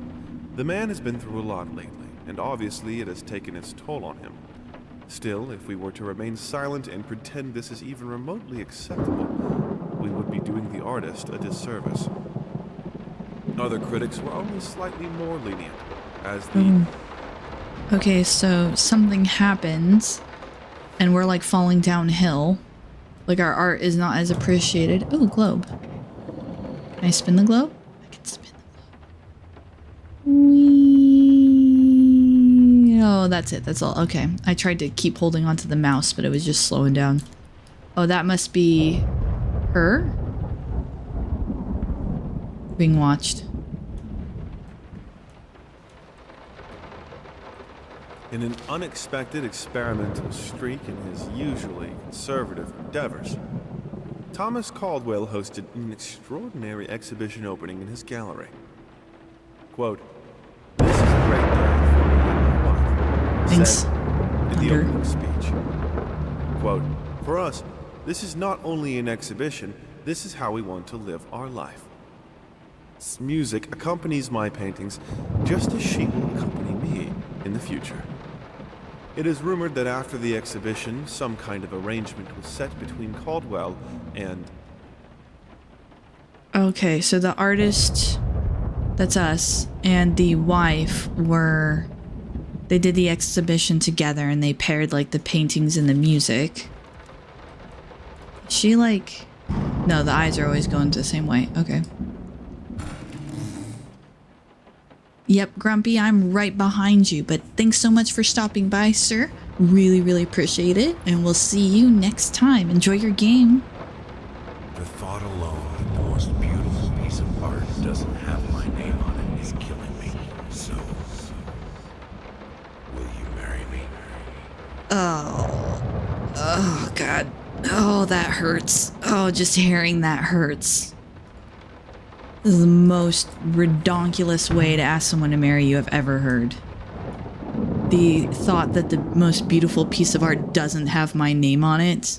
The man has been through a lot lately, and obviously it has taken its toll on him. Still, if we were to remain silent and pretend this is even remotely acceptable, we would be doing the artist a disservice." Other critics were only slightly more lenient, as the... Okay, so something happens, and we're like falling downhill. Like our art is not as appreciated. Oh, globe. Can I spin the globe? I can spin the globe. Whee. Oh, that's it. That's all. Okay. I tried to keep holding onto the mouse, but it was just slowing down. Oh, that must be her being watched. In an unexpected experimental streak in his usually conservative endeavors, Thomas Caldwell hosted an extraordinary exhibition opening in his gallery. Quote, "This is a great day for me and my wife," said in the opening speech. Quote, "For us, this is not only an exhibition, this is how we want to live our life. Music accompanies my paintings just as she will accompany me in the future. It is rumored that after the exhibition, some kind of arrangement was set between Caldwell and... Okay, so the artist, that's us, and the wife were... They did the exhibition together and they paired like the paintings and the music. She like... No, the eyes are always going the same way. Okay. Yep, Grumpy, I'm right behind you, but thanks so much for stopping by, sir. Really, really appreciate it, and we'll see you next time. Enjoy your game. The thought alone that the most beautiful piece of art doesn't have my name on it is killing me. So, will you marry me? Oh, God. Oh, that hurts. Oh, just hearing that hurts. This is the most redonkulous way to ask someone to marry you I've ever heard. The thought that the most beautiful piece of art doesn't have my name on it.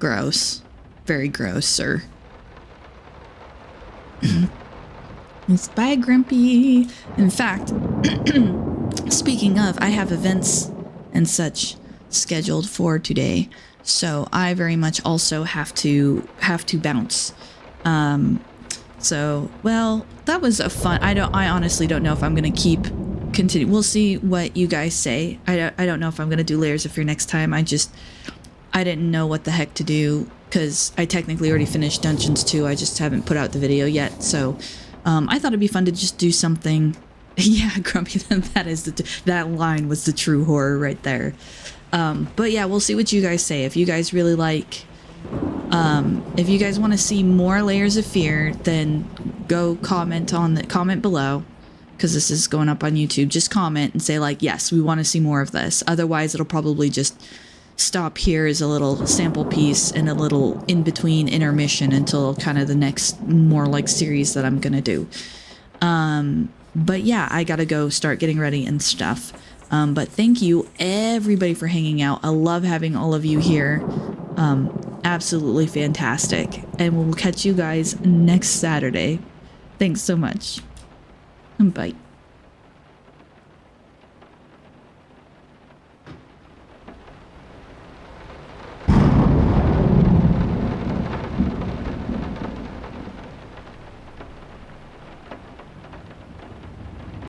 Gross. Very gross, sir. It's bye, Grumpy. In fact, speaking of, I have events and such scheduled for today, so I very much also have to bounce. So, well, that was a fun... I honestly don't know if I'm gonna continue. We'll see what you guys say. I don't know if I'm gonna do Layers of Fear next time. I didn't know what the heck to do, because I technically already finished Dungeons 2. I just haven't put out the video yet, so I thought it'd be fun to just do something. Yeah, Grumpy, that line was the true horror right there. But yeah, we'll see what you guys say. If you guys really like... if you guys want to see more Layers of Fear, then go comment below, because this is going up on YouTube. Just comment and say like, yes, we want to see more of this. Otherwise, it'll probably just stop here as a little sample piece and a little in-between intermission until kind of the next more like series that I'm gonna do. But yeah, I gotta go start getting ready and stuff. But thank you everybody for hanging out. I love having all of you here. Absolutely fantastic. And we'll catch you guys next Saturday. Thanks so much. Bye.